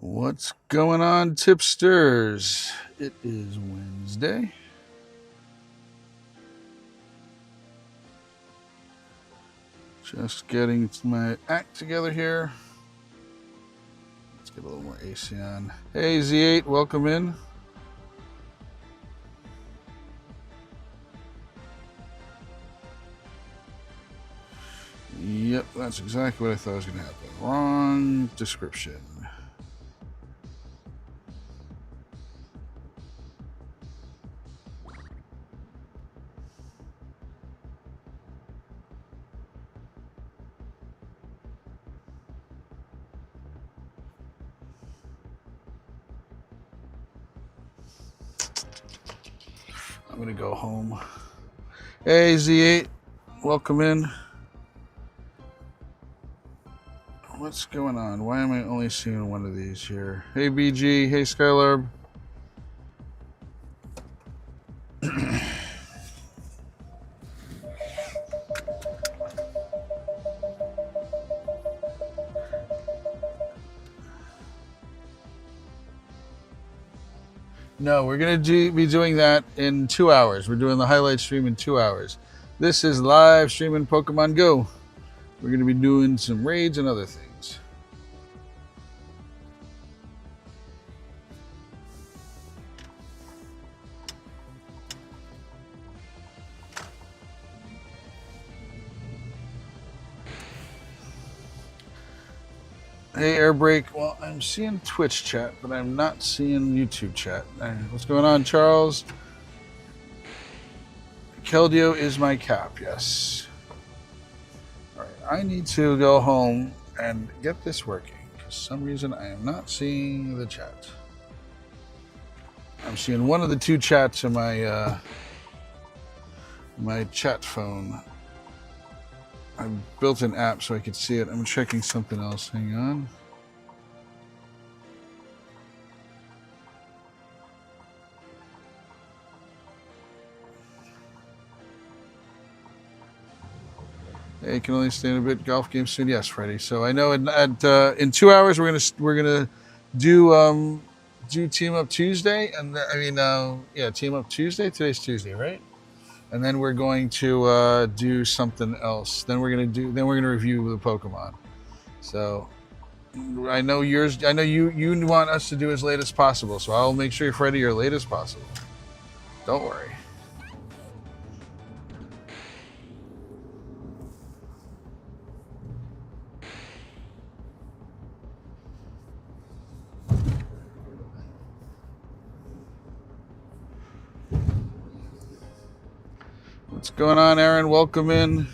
What's going on, tipsters? It is Wednesday. Just getting my act together here. Let's get a little more AC on. Hey, Z8, welcome in. Yep, that's exactly what I thought was going to happen. Wrong description. I'm going to go home. Hey, Z8, welcome in. What's going on? Why am I only seeing one of these here? Hey, BG. Hey, Skylarb. No, we're going to be doing that in 2 hours. We're doing the highlight stream in 2 hours. This is live streaming Pokemon Go. We're going to be doing some raids and other things. Hey, Airbreak. Well, I'm seeing Twitch chat, but I'm not seeing YouTube chat. What's going on, Charles? Keldeo is my cap, yes. All right, I need to go home and get this working. For some reason, I am not seeing the chat. I'm seeing one of the two chats in my my chat phone. I built an app so I could see it. I'm checking something else. Hang on. Hey, can only stand a bit. Golf game soon. Yes, Freddie. So I know in 2 hours we're gonna do Team Up Tuesday, and Team Up Tuesday. Today's Tuesday, right? And then we're going to do something else. Then we're gonna review the Pokemon. So I know you want us to do as late as possible. So I'll make sure, Freddie, you're late as possible. Don't worry. What's going on, Aaron? Welcome in.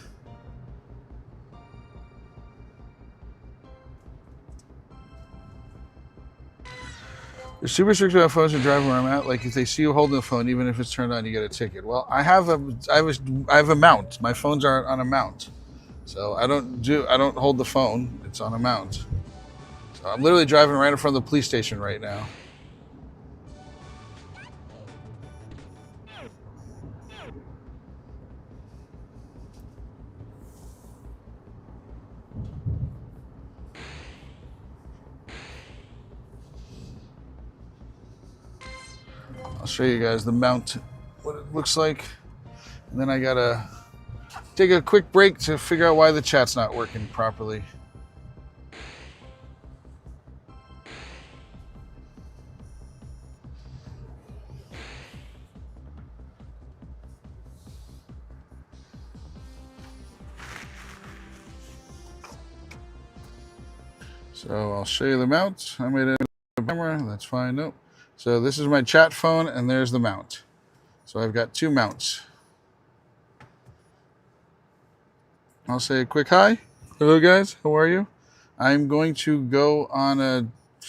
They're super strict about phones and driving where I'm at. Like if they see you holding the phone, even if it's turned on, you get a ticket. Well, I have a mount. My phones are on a mount, so I don't hold the phone. It's on a mount. So I'm literally driving right in front of the police station right now. I'll show you guys the mount, what it looks like, and then I gotta take a quick break to figure out why the chat's not working properly. So I'll show you the mount. I made a camera. That's fine. Nope. So this is my chat phone, and there's the mount. So I've got two mounts. I'll say a quick hi. Hello, guys. How are you? I'm going to go on a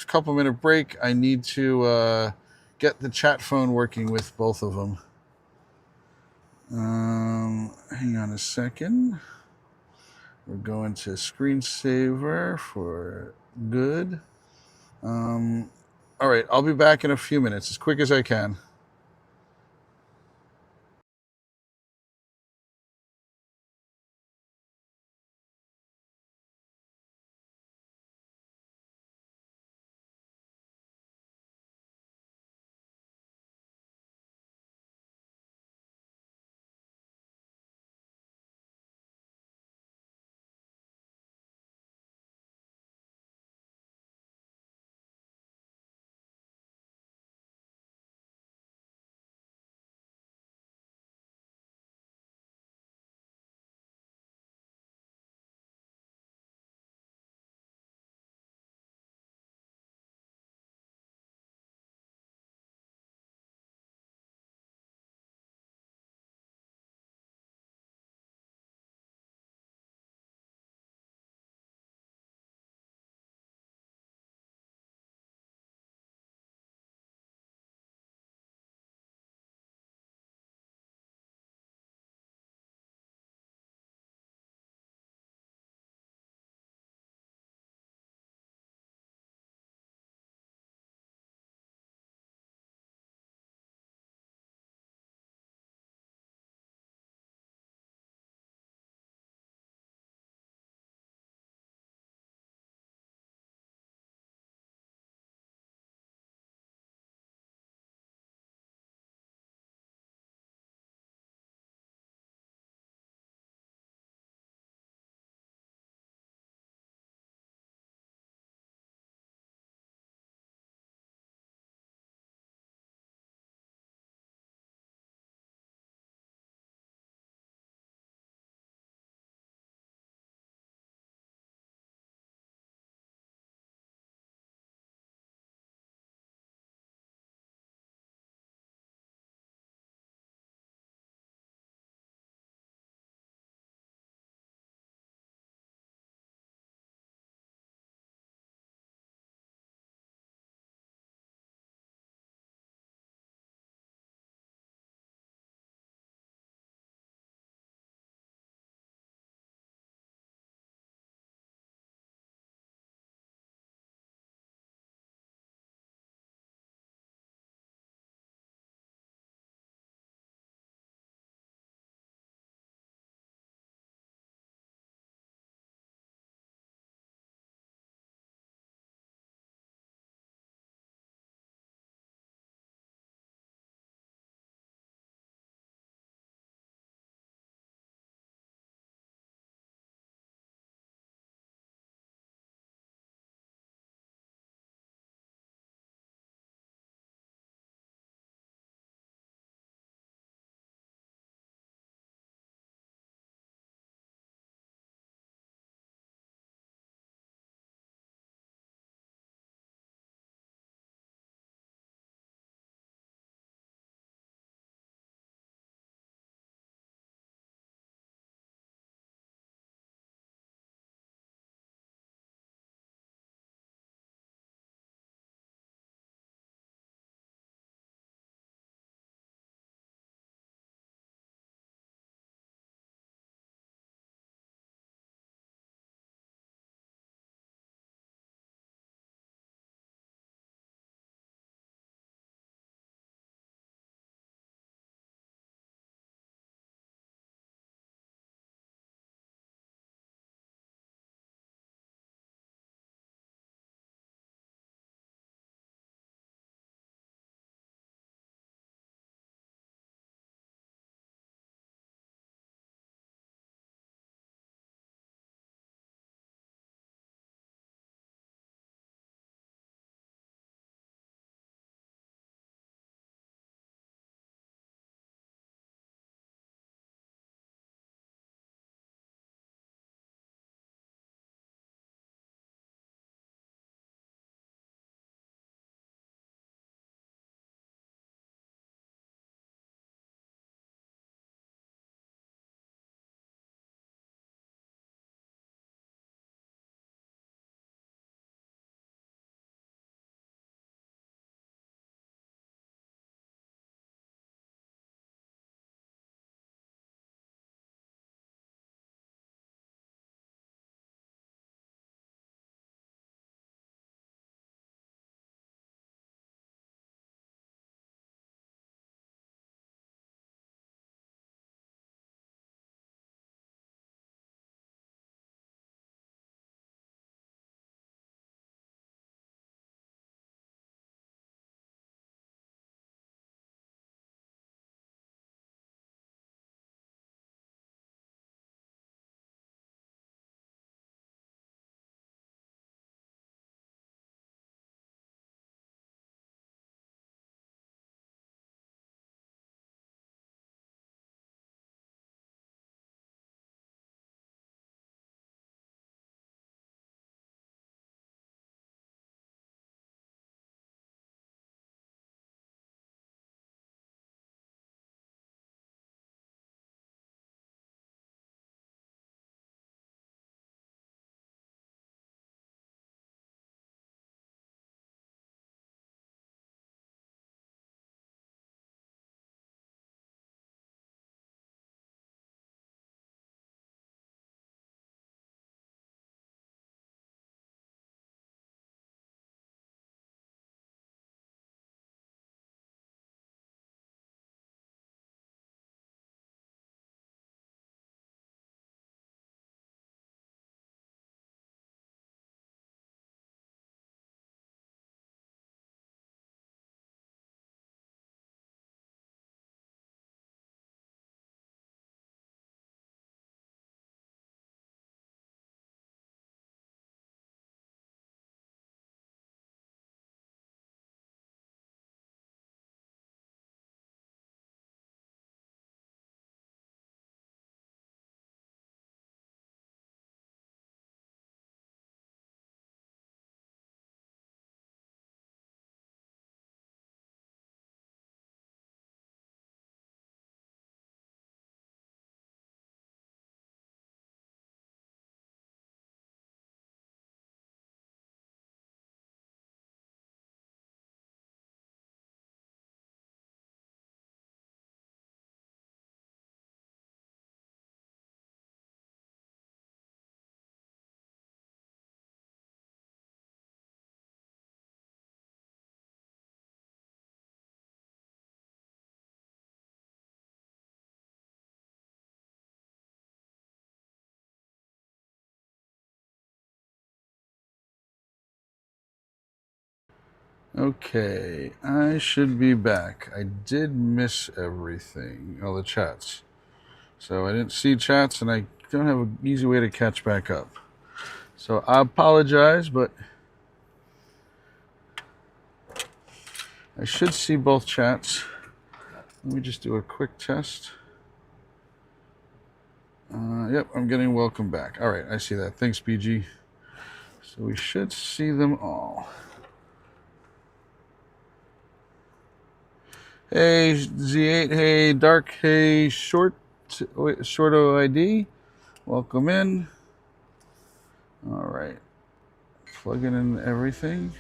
couple-minute break. I need to get the chat phone working with both of them. Hang on a second. We're going to screensaver for good. All right, I'll be back in a few minutes, as quick as I can. Okay, I should be back. I did miss everything, all the chats. So I didn't see chats, and I don't have an easy way to catch back up. So I apologize, but I should see both chats. Let me just do a quick test. Yep, I'm getting welcome back. All right, I see that. Thanks, BG. So we should see them all. Hey, Z8. Hey, Dark. Hey, Short OID. Welcome in. All right. Plugging in everything.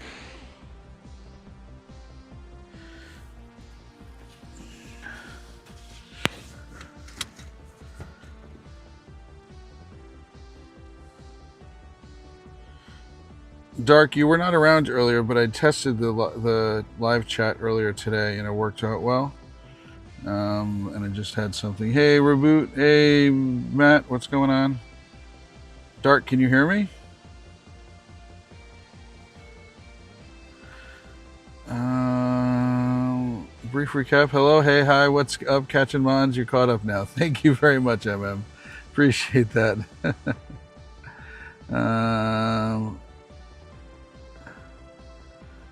Dark, you were not around earlier, but I tested the live chat earlier today, and it worked out well. And I just had something. Hey, Reboot. Hey, Matt. What's going on? Dark, can you hear me? Brief recap. Hello. Hey, hi. What's up, Catching Mons? You're caught up now. Thank you very much, MM. Appreciate that.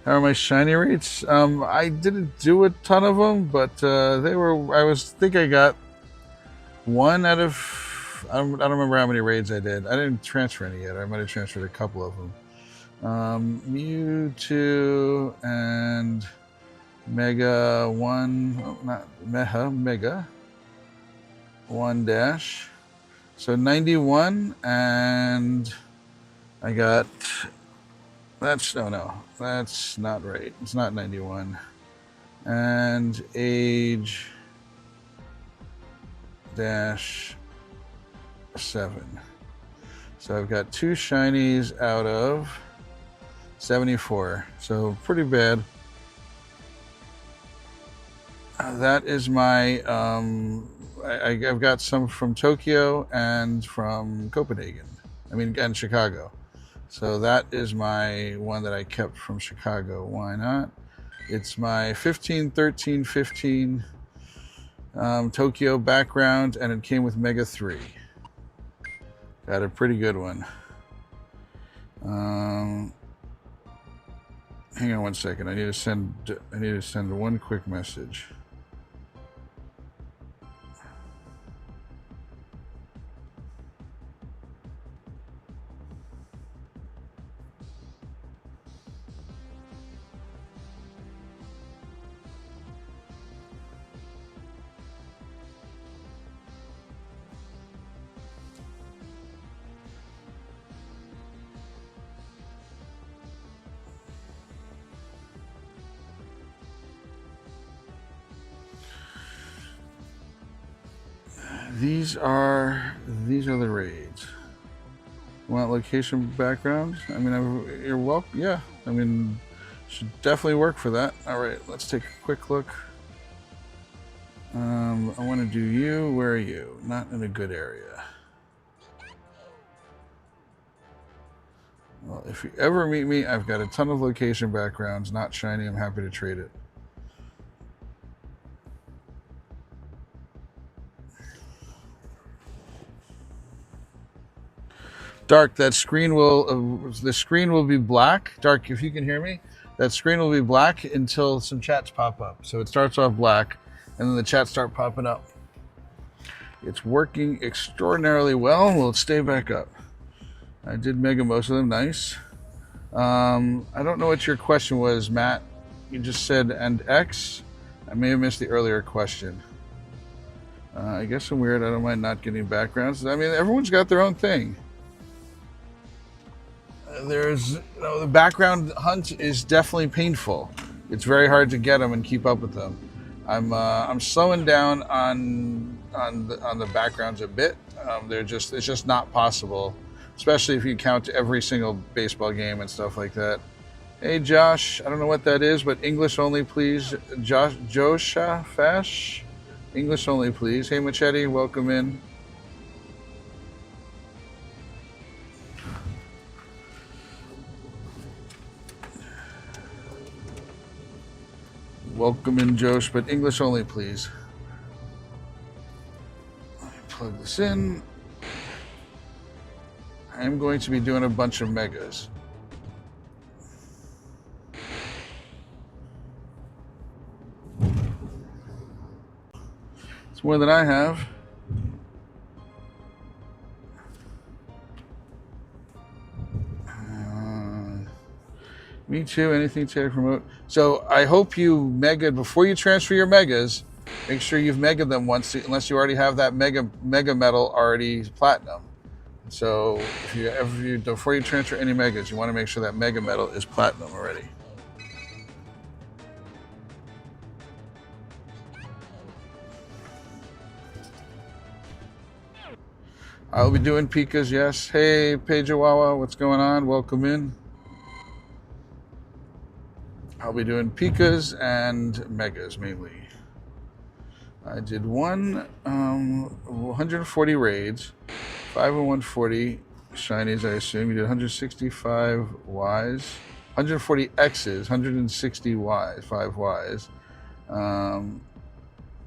How are my shiny rates? I didn't do a ton of them, but they were. I think I got one out of. I don't remember how many raids I did. I didn't transfer any yet. I might have transferred a couple of them. Mewtwo and Mega 1. Oh, not Mega 1 dash. So 91, and I got. That's no, that's not right. It's not 91. And age dash 7. So I've got 2 shinies out of 74. So pretty bad. That is my. I've got some from Tokyo and from Copenhagen. And Chicago. So that is my one that I kept from Chicago. Why not? It's my 15, 13, 15 Tokyo background, and it came with Mega 3. Got a pretty good one. Hang on one second. I need to send one quick message. These are the raids. Want location backgrounds? You're welcome. Yeah, should definitely work for that. All right, let's take a quick look. I want to do you. Where are you? Not in a good area. Well, if you ever meet me, I've got a ton of location backgrounds. Not shiny. I'm happy to trade it. Dark, that screen will the screen will be black. Dark, if you can hear me, that screen will be black until some chats pop up. So it starts off black, and then the chats start popping up. It's working extraordinarily well. Will it stay back up? I did mega most of them. Nice. I don't know what your question was, Matt. You just said and X. I may have missed the earlier question. I guess I'm weird. I don't mind not getting backgrounds. Everyone's got their own thing. The background hunt is definitely painful. It's very hard to get them and keep up with them. I'm slowing down on the backgrounds a bit. It's just not possible, especially if you count every single baseball game and stuff like that. Hey Josh, I don't know what that is, but English only, please. Josha Fash, English only, please. Hey Machete, welcome in. Welcome in, Josh, but English only, please. Let me plug this in. I am going to be doing a bunch of megas. It's more than I have. Me too. Anything to promote. So I hope you mega before you transfer your megas. Make sure you've megaed them once, unless you already have that mega medal already platinum. So if you before you transfer any megas, you want to make sure that mega medal is platinum already. I'll be doing Pikas, yes. Hey, Pajawawa, what's going on? Welcome in. I'll be doing Pikas and Megas mainly. I did 140 raids, 5 and 140 shinies, I assume. You did 165 Ys, 140 X's, 160 Ys, 5 Ys.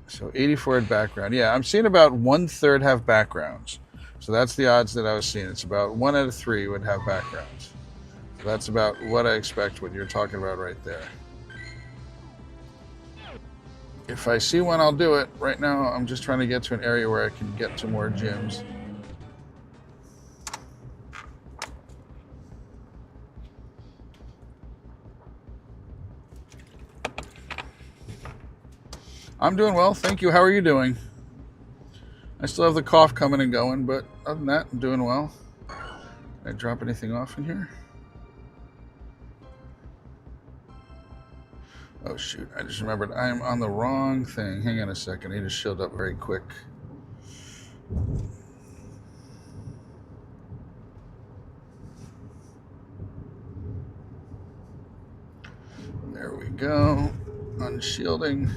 So 84 had background. Yeah, I'm seeing about 1/3 have backgrounds. So that's the odds that I was seeing. It's about 1 out of 3 would have backgrounds. So that's about what I expect, what you're talking about right there. If I see one, I'll do it. Right now, I'm just trying to get to an area where I can get to more gyms. I'm doing well, thank you. How are you doing? I still have the cough coming and going, but other than that, I'm doing well. Did I drop anything off in here? Oh shoot, I just remembered I am on the wrong thing. Hang on a second, I just showed up very quick. There we go, unshielding.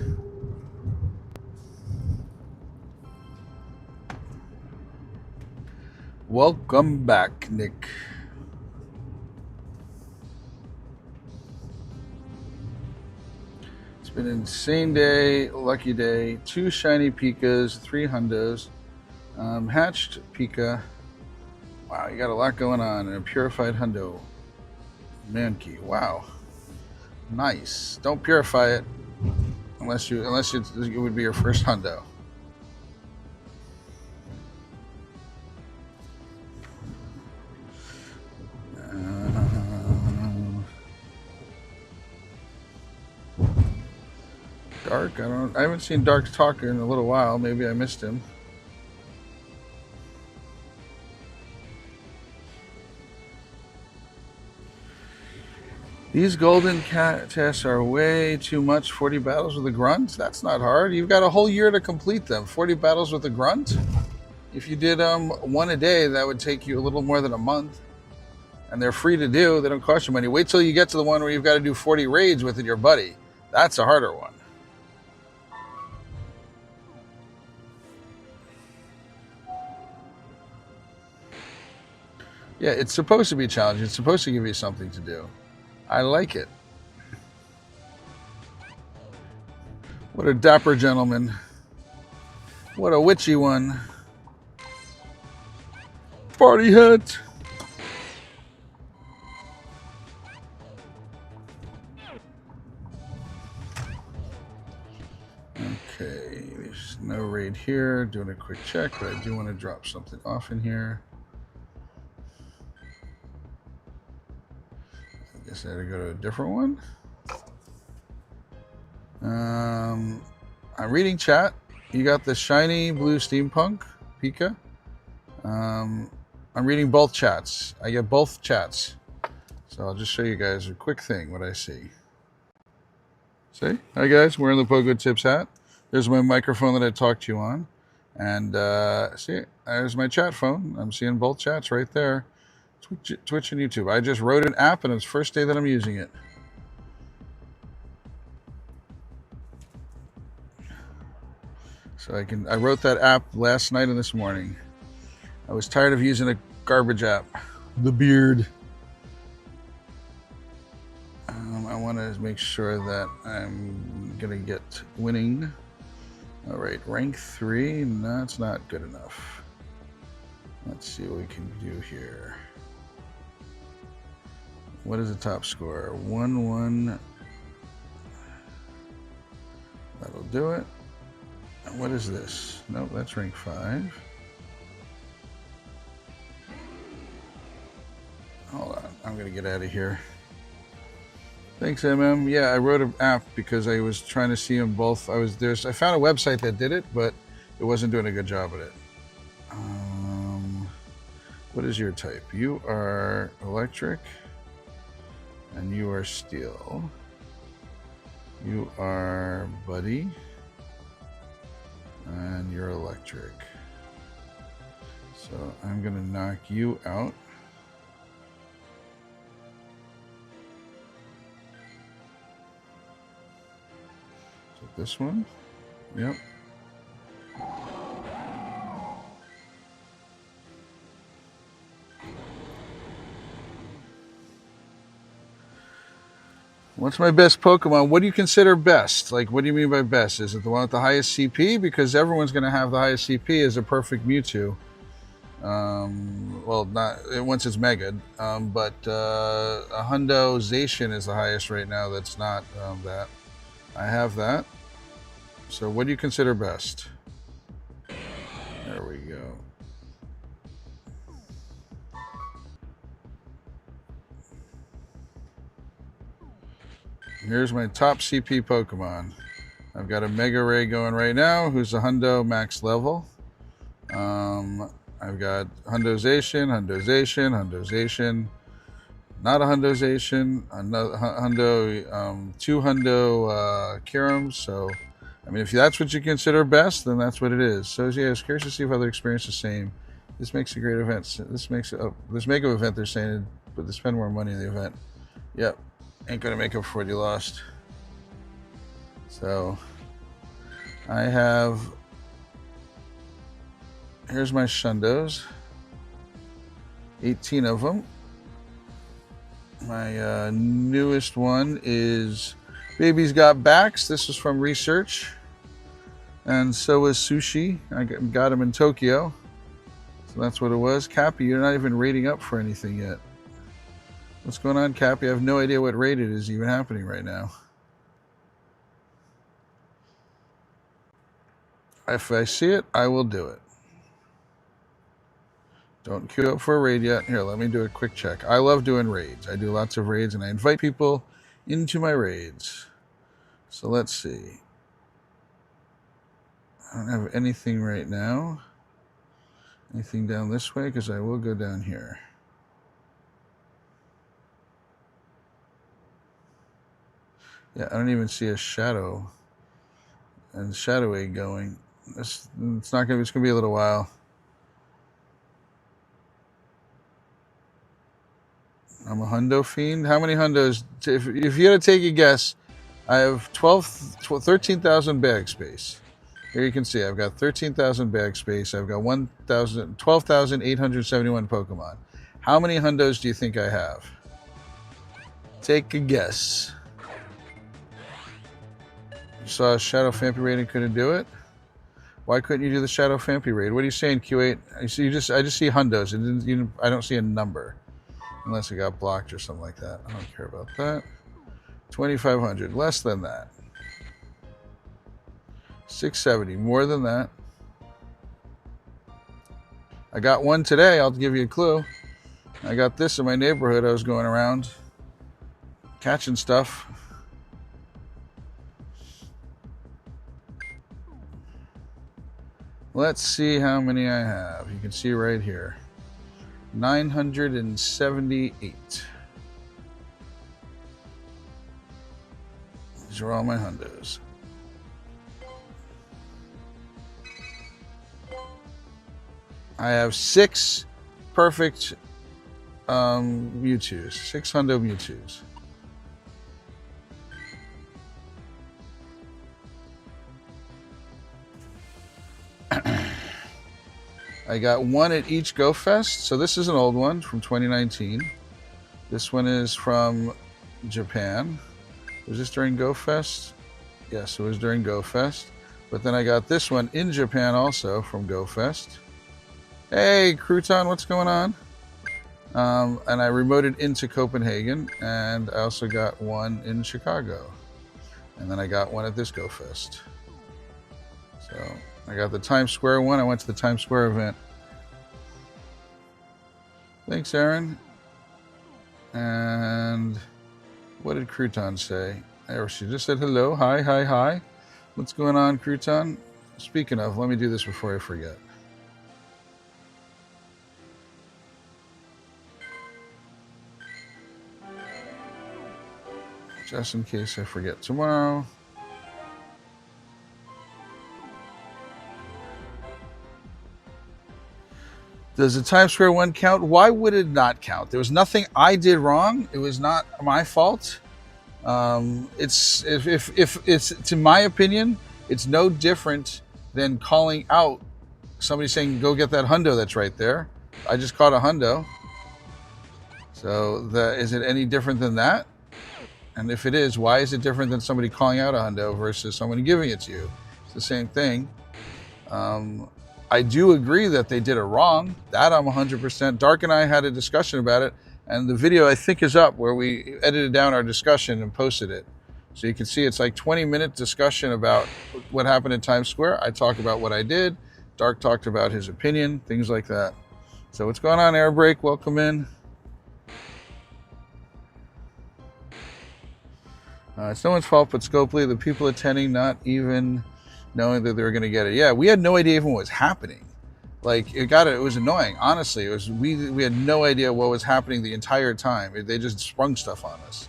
Welcome back, Nick. It's been an insane day, lucky day. 2 shiny Pikas, 3 hundos, hatched Pika. Wow, you got a lot going on. And a purified hundo. Mankey, wow. Nice. Don't purify it unless it would be your first hundo. Dark, I haven't seen Dark talk in a little while. Maybe I missed him. These golden cat tests are way too much. 40 battles with a grunt? That's not hard. You've got a whole year to complete them. 40 battles with a grunt? If you did one a day, that would take you a little more than a month. And they're free to do. They don't cost you money. Wait till you get to the one where you've got to do 40 raids with your buddy. That's a harder one. Yeah, it's supposed to be challenging. It's supposed to give you something to do. I like it. What a dapper gentleman. What a witchy one. Party hat. Okay, there's no raid here. Doing a quick check, but I do want to drop something off in here. I guess I had to go to a different one. I'm reading chat. You got the shiny blue steampunk Pika. I'm reading both chats. I get both chats. So I'll just show you guys a quick thing, what I see. See? Hi guys, wearing the Pogo Tips hat. There's my microphone that I talked to you on. And see, there's my chat phone. I'm seeing both chats right there. Twitch and YouTube. I just wrote an app and it's the first day that I'm using it. So I wrote that app last night and this morning. I was tired of using a garbage app. The beard. I want to make sure that I'm gonna get winning. All right, rank 3. No, it's not good enough. Let's see what we can do here. What is the top score? 1-1. That'll do it. And what is this? Nope, that's rank 5. Hold on, I'm gonna get out of here. Thanks, MM. Yeah, I wrote an app because I was trying to see them both. I found a website that did it, but it wasn't doing a good job at it. What is your type? You are electric, and you are steel. You are buddy, and you're electric. So I'm gonna knock you out. This one? Yep. What's my best Pokemon? What do you consider best? Like, what do you mean by best? Is it the one with the highest CP? Because everyone's going to have the highest CP as a perfect Mewtwo. Well, not once it's Mega, but a Hundo Zacian is the highest right now. That's not that. I have that. So what do you consider best? There we go. Here's my top CP Pokemon. I've got a Mega Ray going right now, who's a Hundo max level. I've got Hundo Zacian, Hundo Zacian, Hundo Zacian, not a Hundo Zacian, another Hundo, 2 Hundo Kirums. So, I mean, if that's what you consider best, then that's what it is. So, yeah, I was curious to see if other experience the same. This makes a great event. This Mega event, they're saying, but they spend more money in the event. Yep. Ain't gonna make up for what you lost. So I have, here's my Shundos, 18 of them. My newest one is Baby's Got Backs. This was from research, and so is Sushi. I got him in Tokyo, so that's what it was. Cappy, you're not even rating up for anything yet. What's going on, Cappy? I have no idea what raid it is even happening right now. If I see it, I will do it. Don't queue up for a raid yet. Here, let me do a quick check. I love doing raids. I do lots of raids, and I invite people into my raids. So let's see. I don't have anything right now. Anything down this way? Because I will go down here. Yeah, I don't even see a shadow and shadow egg going. It's not gonna. It's gonna be a little while. I'm a Hundo fiend. How many Hundos? If you had to take a guess, I have 13,000 bag space. Here you can see I've got 13,000 bag space. I've got 12,871 Pokemon. How many Hundos do you think I have? Take a guess. You saw a Shadow Fampi raid and couldn't do it? Why couldn't you do the Shadow Fampi raid? What are you saying, Q8? I just see Hundos. I don't see a number. Unless it got blocked or something like that. I don't care about that. 2,500. Less than that. 670. More than that. I got one today. I'll give you a clue. I got this in my neighborhood. I was going around catching stuff. Let's see how many I have. You can see right here. 978. These are all my Hundos. I have 6 perfect Mewtwo's. 6 Hundo Mewtwo's. I got one at each Go Fest. So this is an old one from 2019. This one is from Japan. Was this during Go Fest? Yes, it was during Go Fest. But then I got this one in Japan also from Go Fest. Hey, Crouton, what's going on? And I remoted into Copenhagen, and I also got one in Chicago. And then I got one at this Go Fest. So I got the Times Square one. I went to the Times Square event. Thanks, Aaron. And what did Crouton say? There, she just said hello. Hi, hi, hi. What's going on, Crouton? Speaking of, let me do this before I forget. Just in case I forget tomorrow. Does the Times Square one count? Why would it not count? There was nothing I did wrong. It was not my fault. It's if it's, to my opinion, it's no different than calling out somebody saying, "Go get that hundo that's right there." I just caught a hundo. So is it any different than that? And if it is, why is it different than somebody calling out a hundo versus somebody giving it to you? It's the same thing. I do agree that they did it wrong. That I'm 100%. Dark and I had a discussion about it, and the video I think is up where we edited down our discussion and posted it. So you can see it's like 20-minute discussion about what happened in Times Square. I talked about what I did. Dark talked about his opinion, things like that. So what's going on, Airbreak? Welcome in. It's no one's fault but Scopely. The people attending not even knowing that they were going to get it. Yeah, we had no idea even what was happening. Like, it was annoying. Honestly, we had no idea what was happening the entire time. They just sprung stuff on us.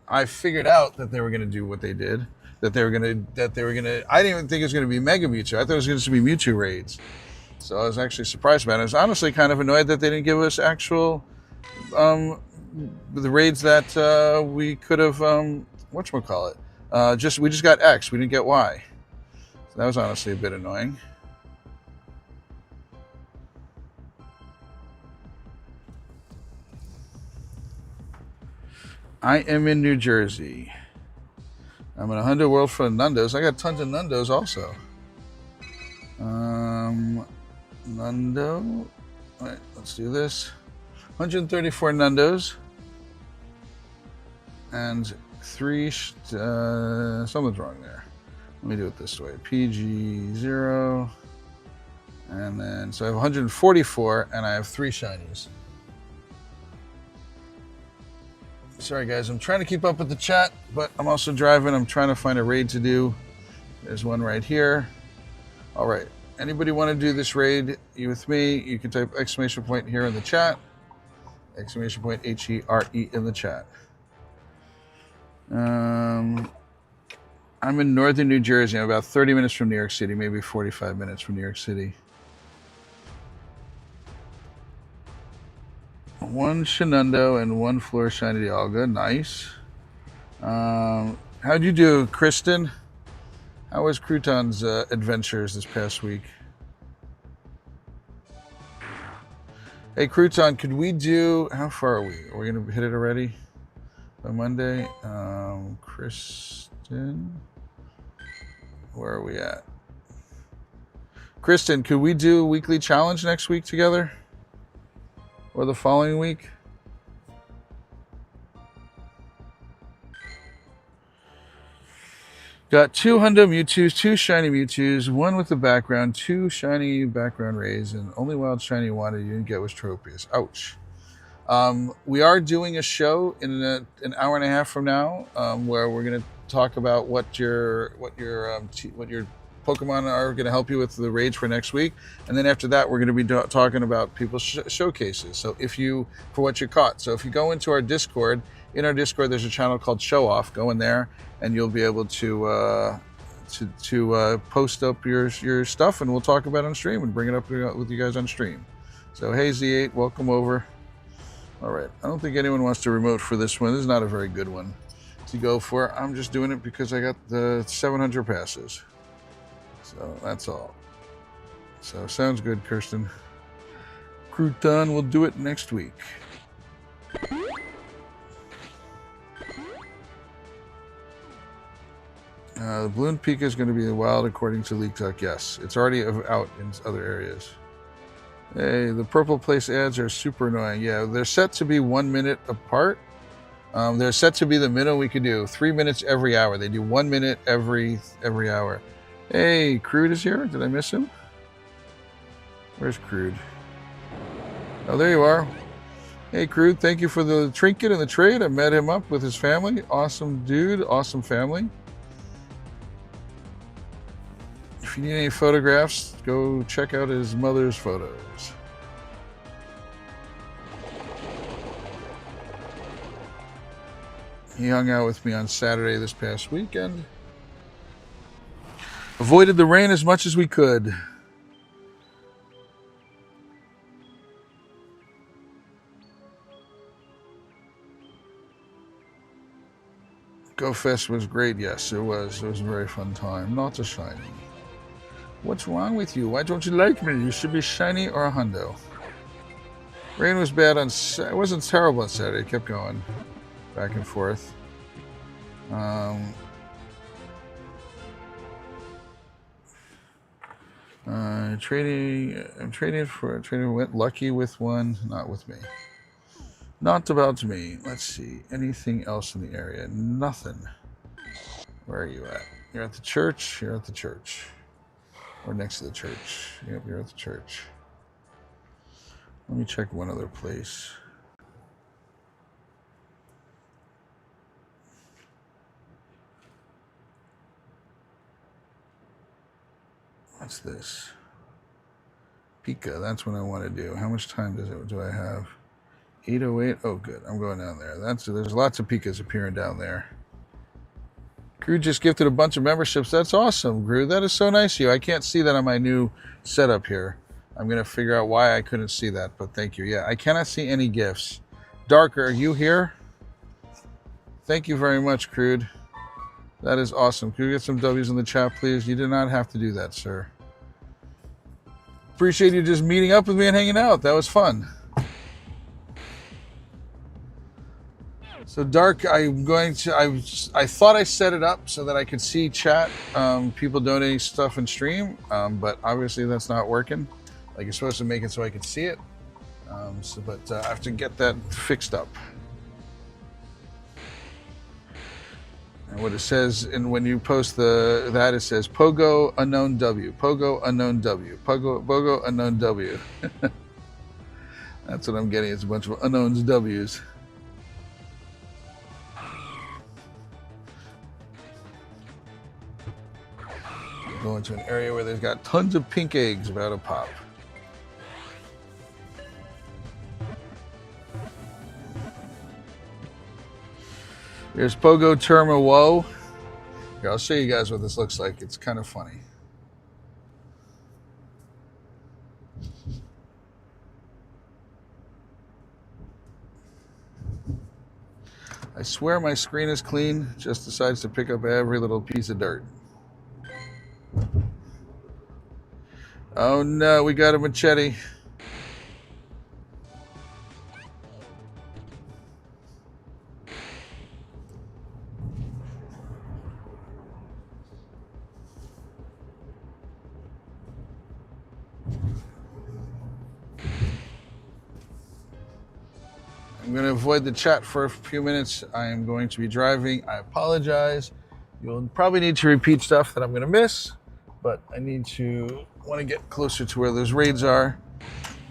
I figured out that they were going to do what they did. I didn't even think it was going to be Mega Mewtwo. I thought it was going to be Mewtwo raids. So I was actually surprised about it. I was honestly kind of annoyed that they didn't give us actual the raids that we could have whatchamacallit. We just got X, we didn't get Y. So that was honestly a bit annoying. I am in New Jersey. I'm in a Hundo World for Nundos. I got tons of Nundos also. Nundo. All right, let's do this. 134 Nundos. And 3, something's wrong there. Let me do it this way. PG0. And then, so I have 144 and I have 3 shinies. Sorry guys, I'm trying to keep up with the chat, but I'm also driving. I'm trying to find a raid to do. There's one right here. All right, anybody want to do this raid with me? You can type exclamation point here in the chat. Exclamation point HERE in the chat. I'm in northern New Jersey. I'm about 30 minutes from New York City, maybe 45 minutes from New York City. 1 Shenando and 1 Floor Shiny Dialga. Nice. How'd you do, Kristen? How was Crouton's adventures this past week? Hey, Crouton, could we do... How far are we? Are we going to hit it already? By Monday? Kristen? Where are we at? Kristen, could we do a weekly challenge next week together? Or the following week? Got 2 Hundo Mewtwo's, 2 shiny Mewtwo's, 1 with the background, 2 shiny background rays, and only wild shiny you wanted you didn't get was Tropius. Ouch. We are doing a show in an hour and a half from now, where we're going to talk about what your Pokemon are going to help you with the raids for next week, and then after that we're going to be talking about people's showcases. So for what you caught. So if you go into our Discord, there's a channel called Show Off. Go in there, and you'll be able to post up your stuff, and we'll talk about it on stream and bring it up with you guys on stream. So hey Z8, welcome over. All right, I don't think anyone wants to remote for this one. This is not a very good one to go for. I'm just doing it because I got the 700 passes. So that's all. So sounds good, Kirsten. Crouton, we'll do it next week. The balloon Pika is going to be in the wild according to Leak Duck. Yes, it's already out in other areas. Hey, the purple place ads are super annoying. Yeah, they're set to be 1 minute apart. They're set to be the minimum we could do. 3 minutes every hour. They do 1 minute every hour. Hey, Crude is here. Did I miss him? Where's Crude? Oh, there you are. Hey, Crude, thank you for the trinket and the trade. I met him up with his family. Awesome dude, awesome family. If you need any photographs, go check out his mother's photos. He hung out with me on Saturday this past weekend. Avoided the rain as much as we could. Go Fest was great, yes, it was. It was a very fun time. Not a shiny. What's wrong with you? Why don't you like me? You should be shiny or a hundo. Rain was bad on... It wasn't terrible on Saturday. It kept going back and forth. I'm trading went lucky with one, not with me. Not about me. Let's see. Anything else in the area? Nothing. Where are you at? You're at the church? You're at the church. Or next to the church. Yep, you're at the church. Let me check one other place. What's this? Pika, that's what I want to do. How much time do I have? 8:08. Oh, good. I'm going down there. There's lots of Pikas appearing down there. Gru just gifted a bunch of memberships. That's awesome, Gru. That is so nice of you. I can't see that on my new setup here. I'm going to figure out why I couldn't see that, but thank you. Yeah, I cannot see any gifts. Darker, are you here? Thank you very much, Crude. That is awesome. Could you get some W's in the chat, please? You did not have to do that, sir. Appreciate you just meeting up with me and hanging out. That was fun. So Dark, I thought I set it up so that I could see chat, people donating stuff in stream, but obviously that's not working. Like you're supposed to make it so I could see it. But I have to get that fixed up. And what it says, and when you post that, it says Pogo unknown W, Pogo unknown W, Pogo unknown W. That's what I'm getting. It's a bunch of unknowns W's. Going to an area where there's got tons of pink eggs about to pop. There's Pogo Terma Woe. Here, I'll show you guys what this looks like. It's kind of funny. I swear my screen is clean, just decides to pick up every little piece of dirt. Oh no, we got a machete. I'm going to avoid the chat for a few minutes. I am going to be driving. I apologize. You'll probably need to repeat stuff that I'm going to miss, but I want to get closer to where those raids are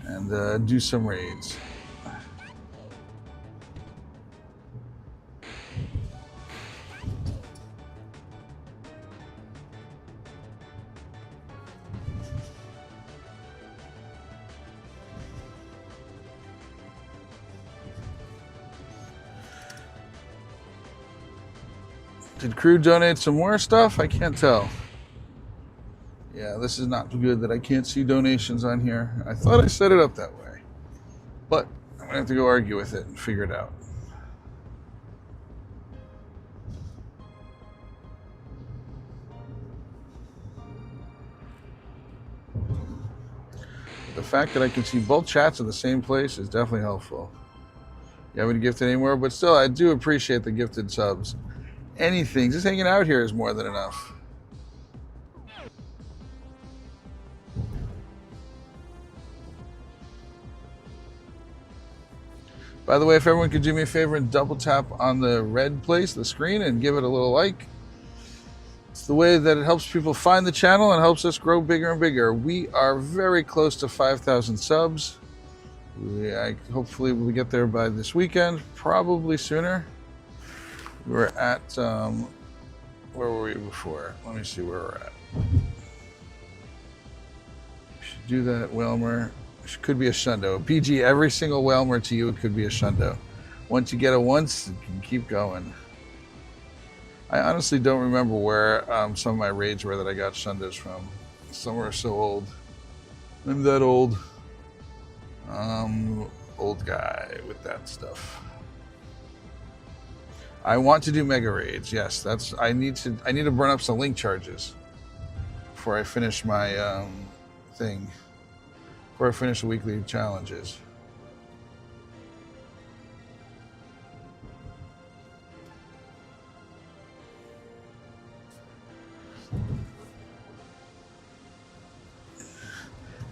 and do some raids. Did Crew donate some more stuff? I can't tell. Yeah, this is not good that I can't see donations on here. I thought I set it up that way. But I'm going to have to go argue with it and figure it out. The fact that I can see both chats in the same place is definitely helpful. You haven't gifted anymore, but still, I do appreciate the gifted subs. anything. Just hanging out here is more than enough. By the way, if everyone could do me a favor and double tap on the red place, the screen, and give it a little like. It's the way that it helps people find the channel and helps us grow bigger and bigger. We are very close to 5,000 subs. Hopefully we'll get there by this weekend, probably sooner. We're at, where were we before? Let me see where we're at. We should do that, Whalmer. Could be a shundo. PG, every single Whalmer to you could be a shundo. Once you get it once, you can keep going. I honestly don't remember where some of my raids were that I got shundos from. Some are so old. I'm that old. Old guy with that stuff. I want to do mega raids. Yes, I need to burn up some link charges before I finish my thing. Before I finish the weekly challenges.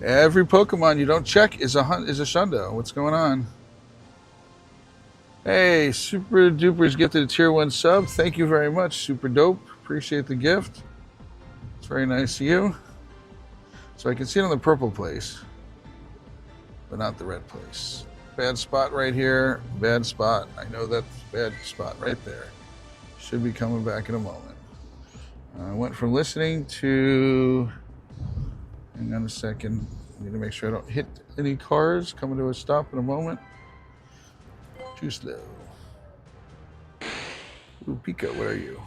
Every Pokemon you don't check is a shundo. What's going on? Hey, Super Duper's gifted a tier 1 sub. Thank you very much, Super Dope. Appreciate the gift. It's very nice of you. So I can see it on the purple place, but not the red place. Bad spot right here. Bad spot. I know that's bad spot right there. Should be coming back in a moment. I went from listening to... Hang on a second. I need to make sure I don't hit any cars. Coming to a stop in a moment. Too slow. Ooh, Pika, what are you?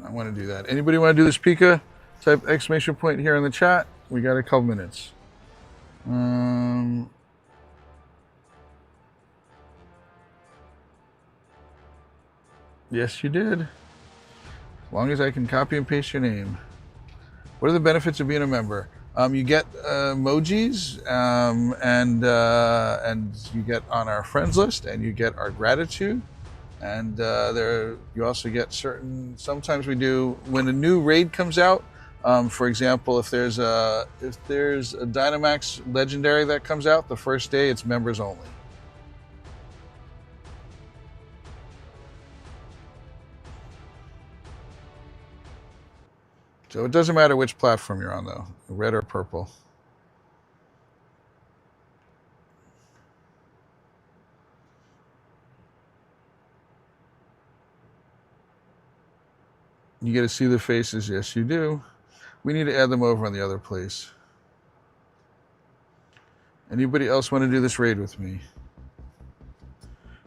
I want to do that. Anybody want to do this Pika? Type exclamation point here in the chat. We got a couple minutes. Yes, you did. As long as I can copy and paste your name. What are the benefits of being a member? You get emojis, and you get on our friends list, and you get our gratitude, and you also get certain. Sometimes we do when a new raid comes out. For example, if there's a Dynamax Legendary that comes out the first day, it's members only. So it doesn't matter which platform you're on, though, red or purple. You get to see the faces. Yes, you do. We need to add them over on the other place. Anybody else want to do this raid with me?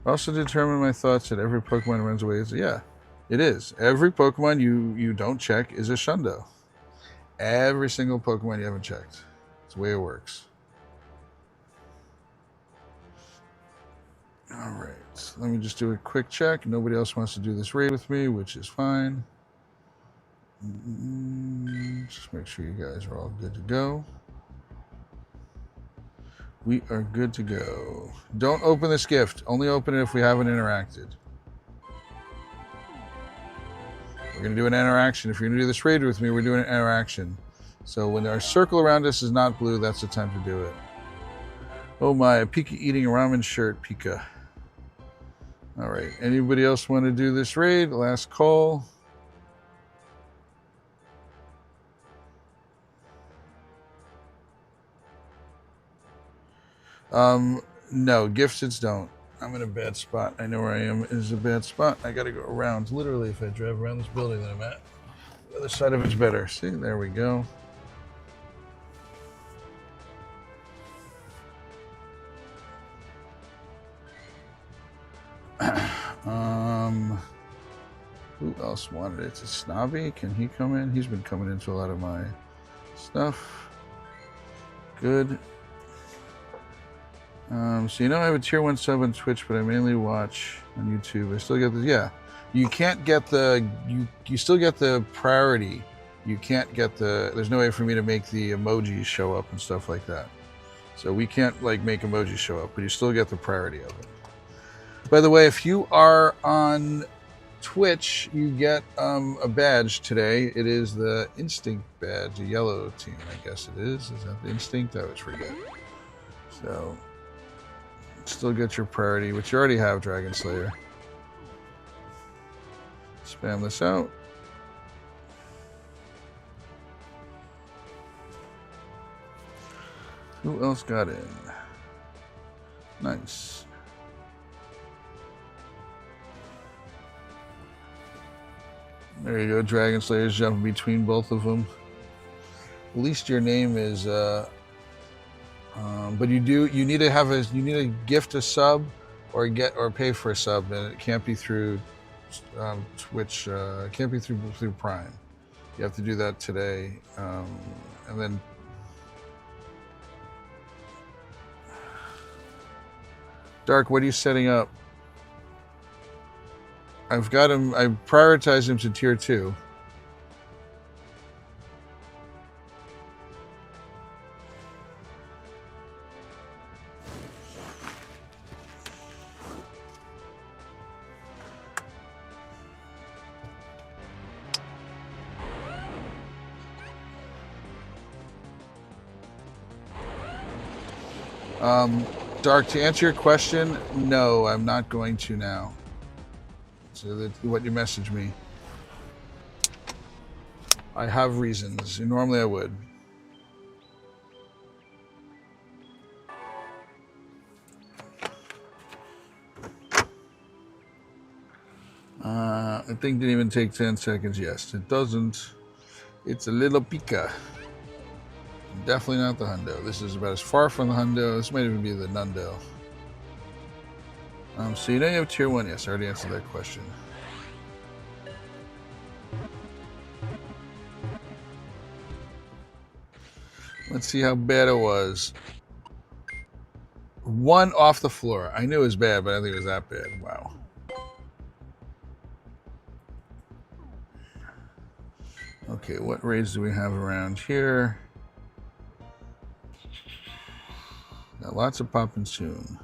Also determine my thoughts that every Pokemon runs away. Yeah. It is. Every Pokemon you don't check is a shundo. Every single Pokemon you haven't checked. It's the way it works. All right. So let me just do a quick check. Nobody else wants to do this raid with me, which is fine. Just make sure you guys are all good to go. We are good to go. Don't open this gift. Only open it if we haven't interacted. We're going to do an interaction. If you're going to do this raid with me, we're doing an interaction. So when our circle around us is not blue, that's the time to do it. Oh my, Pika eating a ramen shirt, Pika. All right, anybody else want to do this raid? Last call. No, gifteds don't. I'm in a bad spot. I know where I am. It is a bad spot. I got to go around. Literally, if I drive around this building that I'm at, the other side of it's better. See, there we go. Who else wanted it? It's Snobby. Can he come in? He's been coming into a lot of my stuff. Good. So you know I have a tier 1 sub on Twitch, but I mainly watch on YouTube. I still get the, yeah. You can't get the, you still get the priority. You can't get the, there's no way for me to make the emojis show up and stuff like that. So we can't like make emojis show up, but you still get the priority of it. By the way, if you are on Twitch, you get a badge today. It is the Instinct badge, the yellow team, I guess it is. Is that the Instinct? I always forget. So, still get your priority, which you already have, Dragon Slayer. Spam this out. Who else got in? Nice. There you go, Dragon Slayer's jumping between both of them. At least your name is, but you need to gift a sub or pay for a sub, and it can't be through Twitch, it can't be through Prime. You have to do that today, and then Dark, what are you setting up? I've got him. I prioritized him to tier 2. Dark, to answer your question, no, I'm not going to now. So that's what you messaged me. I have reasons. Normally I would. I think didn't even take 10 seconds. Yes, it doesn't. It's a little Pika. Definitely not the Hundo. This is about as far from the Hundo. This might even be the Nundo. So you know you have tier 1. Yes, I already answered that question. Let's see how bad it was. 1 off the floor. I knew it was bad, but I didn't think it was that bad. Wow. Okay, what raids do we have around here? Got lots of popping soon.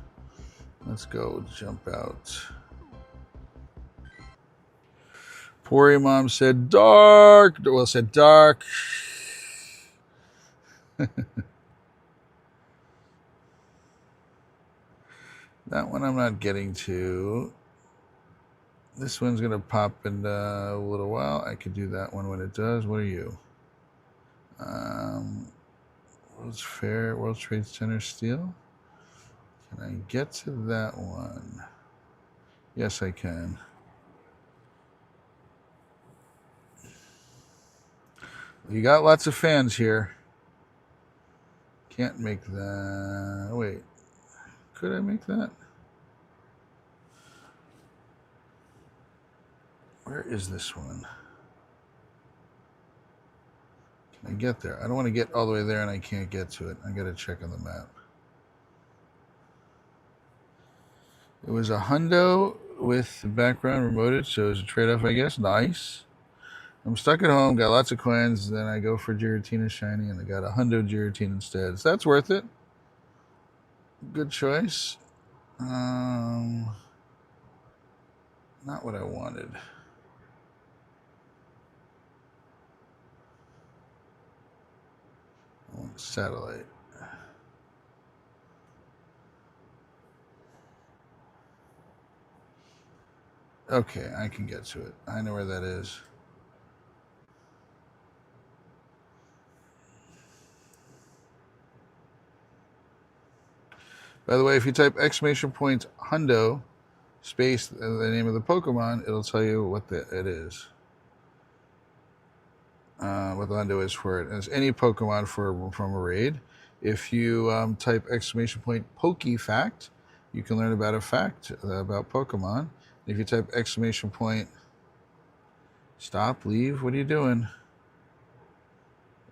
Let's go jump out. Pori Mom said dark. Well, said dark. That one I'm not getting to. This one's gonna pop in a little while. I could do that one when it does. What are you? World's Fair, World Trade Center Steel. Can I get to that one? Yes, I can. You got lots of fans here. Can't make that. Wait, could I make that? Where is this one? Can I get there? I don't want to get all the way there and I can't get to it. I got to check on the map. It was a Hundo with the background remoted, so it was a trade-off, I guess. Nice. I'm stuck at home, got lots of coins, then I go for Giratina Shiny, and I got a Hundo Giratina instead. So that's worth it. Good choice. Not what I wanted. I want Satellite. Okay, I can get to it. I know where that is. By the way, if you type !Hundo space the name of the Pokemon, it'll tell you what it is. What the Hundo is for it. And it's any Pokemon from a raid. If you type !PokeFact, you can learn about a fact about Pokemon. If you type stop, leave, what are you doing?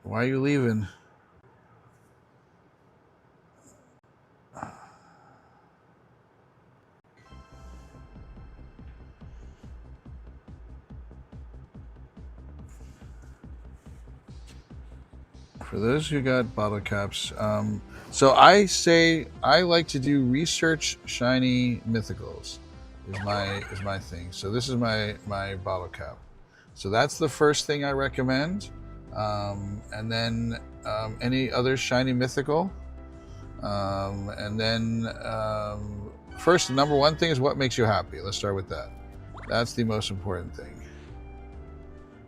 Why are you leaving? For those who got bottle caps, so I say I like to do research shiny mythicals. is my thing. So this is my bottle cap. So that's the first thing I recommend. And then any other shiny mythical. And then first, the number one thing is what makes you happy. Let's start with that. That's the most important thing.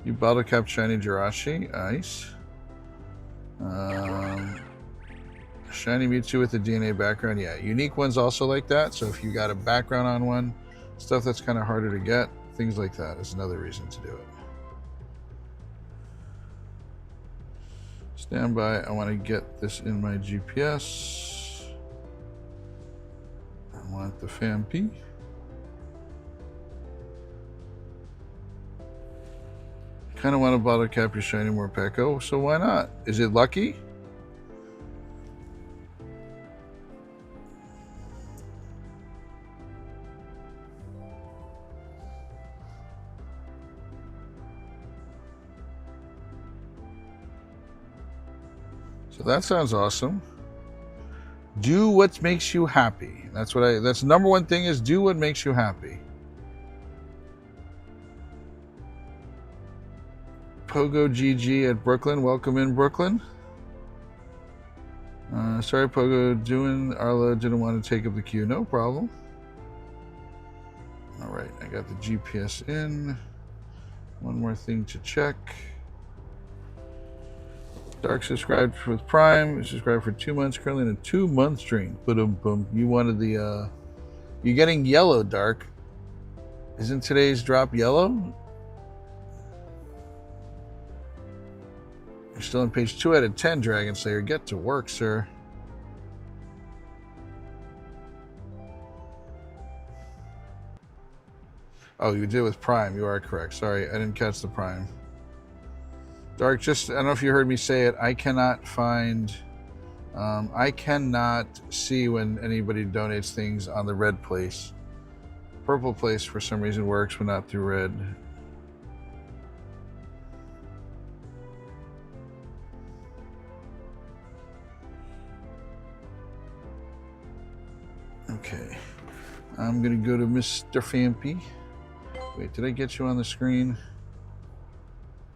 You bottle cap shiny Jirachi, nice. Shiny Mewtwo with the DNA background, yeah. Unique ones also like that. So if you got a background on one, stuff that's kind of harder to get, things like that is another reason to do it. Stand by. I want to get this in my GPS. I want the FAMP. Kind of want to bottle cap your shiny Morpeko, so why not? Is it lucky? So that sounds awesome. Do what makes you happy. That's the number one thing is do what makes you happy. Pogo GG at Brooklyn. Welcome in, Brooklyn. Sorry, Pogo. Arlo didn't want to take up the queue. No problem. All right, I got the GPS in. One more thing to check. Dark subscribed with Prime. Subscribed for 2 months. Currently in a 2-month stream. Boom. You wanted the. You're getting yellow, Dark. Isn't today's drop yellow? You're still on page 2 out of 10, Dragon Slayer. Get to work, sir. Oh, you did with Prime. You are correct. Sorry, I didn't catch the Prime. Dark, I don't know if you heard me say it. I cannot find... I cannot see when anybody donates things on the red place. Purple place, for some reason, works, but not through red. Okay, I'm gonna go to Mr. Fampy. Wait, did I get you on the screen?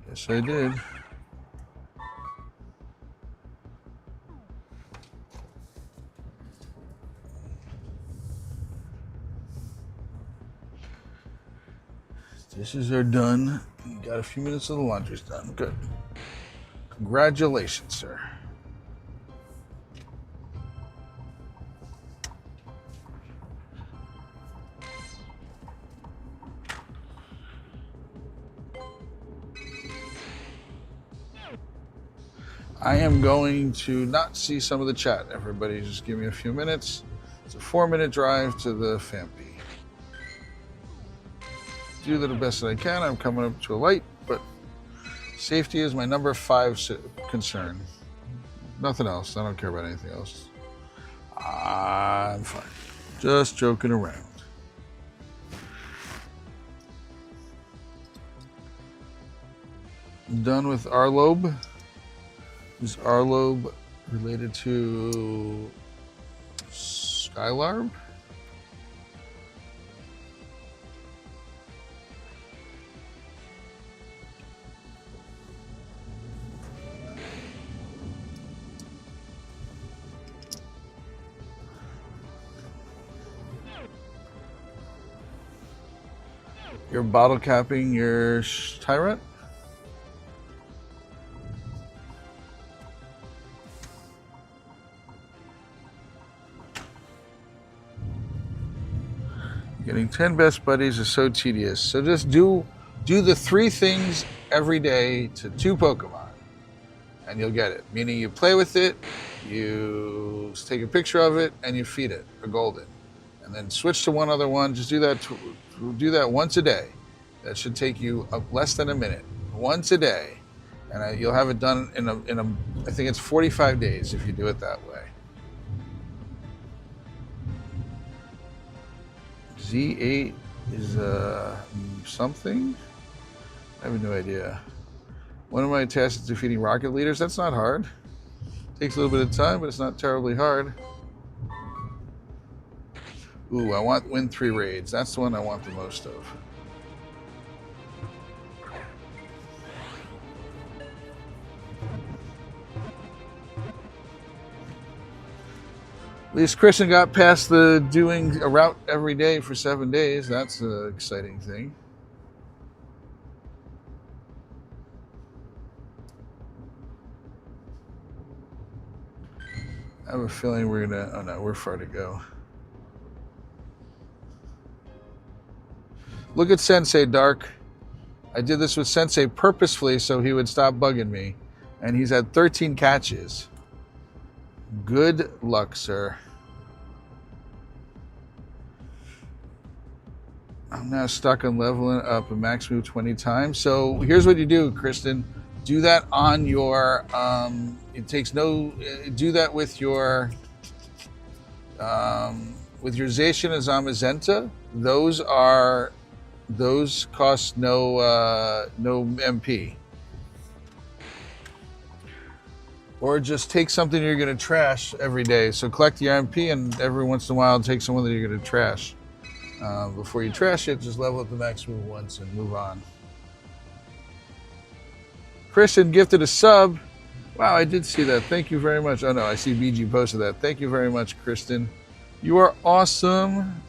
Yes, I did. Dishes are done. You got a few minutes of the laundry's done. Good. Congratulations, sir. I am going to not see some of the chat. Everybody just give me a few minutes. It's a 4-minute drive to the FAMP. Do the best that I can. I'm coming up to a light, but safety is my number 5 concern. Nothing else. I don't care about anything else. I'm fine. Just joking around. Done with Arlobe. Is Arlobe related to Skylarb? You're bottle capping your Tyrant? Getting 10 best buddies is so tedious. So just do the 3 things every day to 2 Pokemon, and you'll get it. Meaning you play with it, you take a picture of it, and you feed it a golden, and then switch to one other one. Just do that once a day. That should take you less than a minute. Once a day, and you'll have it done in a I think it's 45 days if you do it that way. Z8 is something? I have no idea. One of my tasks is defeating rocket leaders. That's not hard. Takes a little bit of time, but it's not terribly hard. Ooh, I want win 3 raids. That's the one I want the most of. At least Kristen got past the doing a route every day for 7 days. That's an exciting thing. I have a feeling we're gonna, oh no, we're far to go. Look at Sensei, Dark. I did this with Sensei purposefully so he would stop bugging me. And he's had 13 catches. Good luck, sir. I'm now stuck on leveling up a max move 20 times. So here's what you do, Kristen. Do that on your, it takes no, do that with your Zacian and Zamazenta. Those cost no MP. Or just take something you're going to trash every day. So collect your MP and every once in a while take someone that you're going to trash. Before you trash it, just level up the max move once and move on. Christian gifted a sub. Wow, I did see that. Thank you very much. Oh no, I see BG posted that. Thank you very much, Kristen. You are awesome.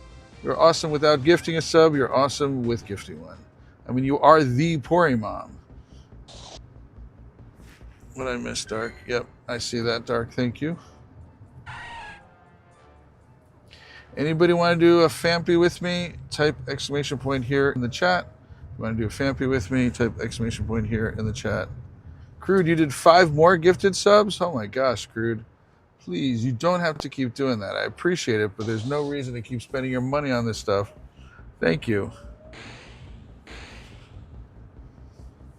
You're awesome without gifting a sub. You're awesome with gifting one. I mean, you are the Pori Mom. What I missed, Dark? Yep, I see that, Dark. Thank you. Anybody want to do a Fampy with me? Type exclamation point here in the chat. If you want to do a Fampy with me? Type exclamation point here in the chat. Crude, you did 5 more gifted subs? Oh my gosh, Crude. Please, you don't have to keep doing that. I appreciate it, but there's no reason to keep spending your money on this stuff. Thank you.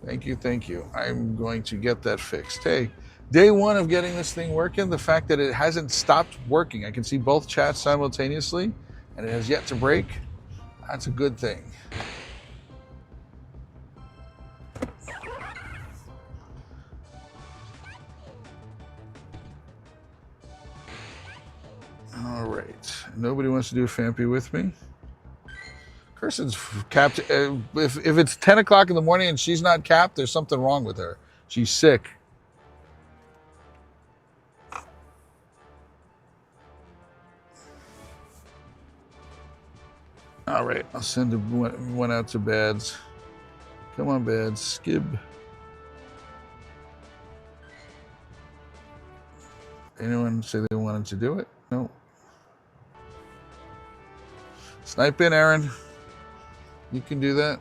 Thank you, thank you. I'm going to get that fixed. Hey, day 1 of getting this thing working, the fact that it hasn't stopped working. I can see both chats simultaneously, and it has yet to break. That's a good thing. All right. Nobody wants to do a Fampy with me? Kirsten's capped. If it's 10 o'clock in the morning and she's not capped, there's something wrong with her. She's sick. All right, I'll send one out to Bads. Come on, Bads. Skib. Anyone say they wanted to do it? No. Snipe in, Aaron. You can do that.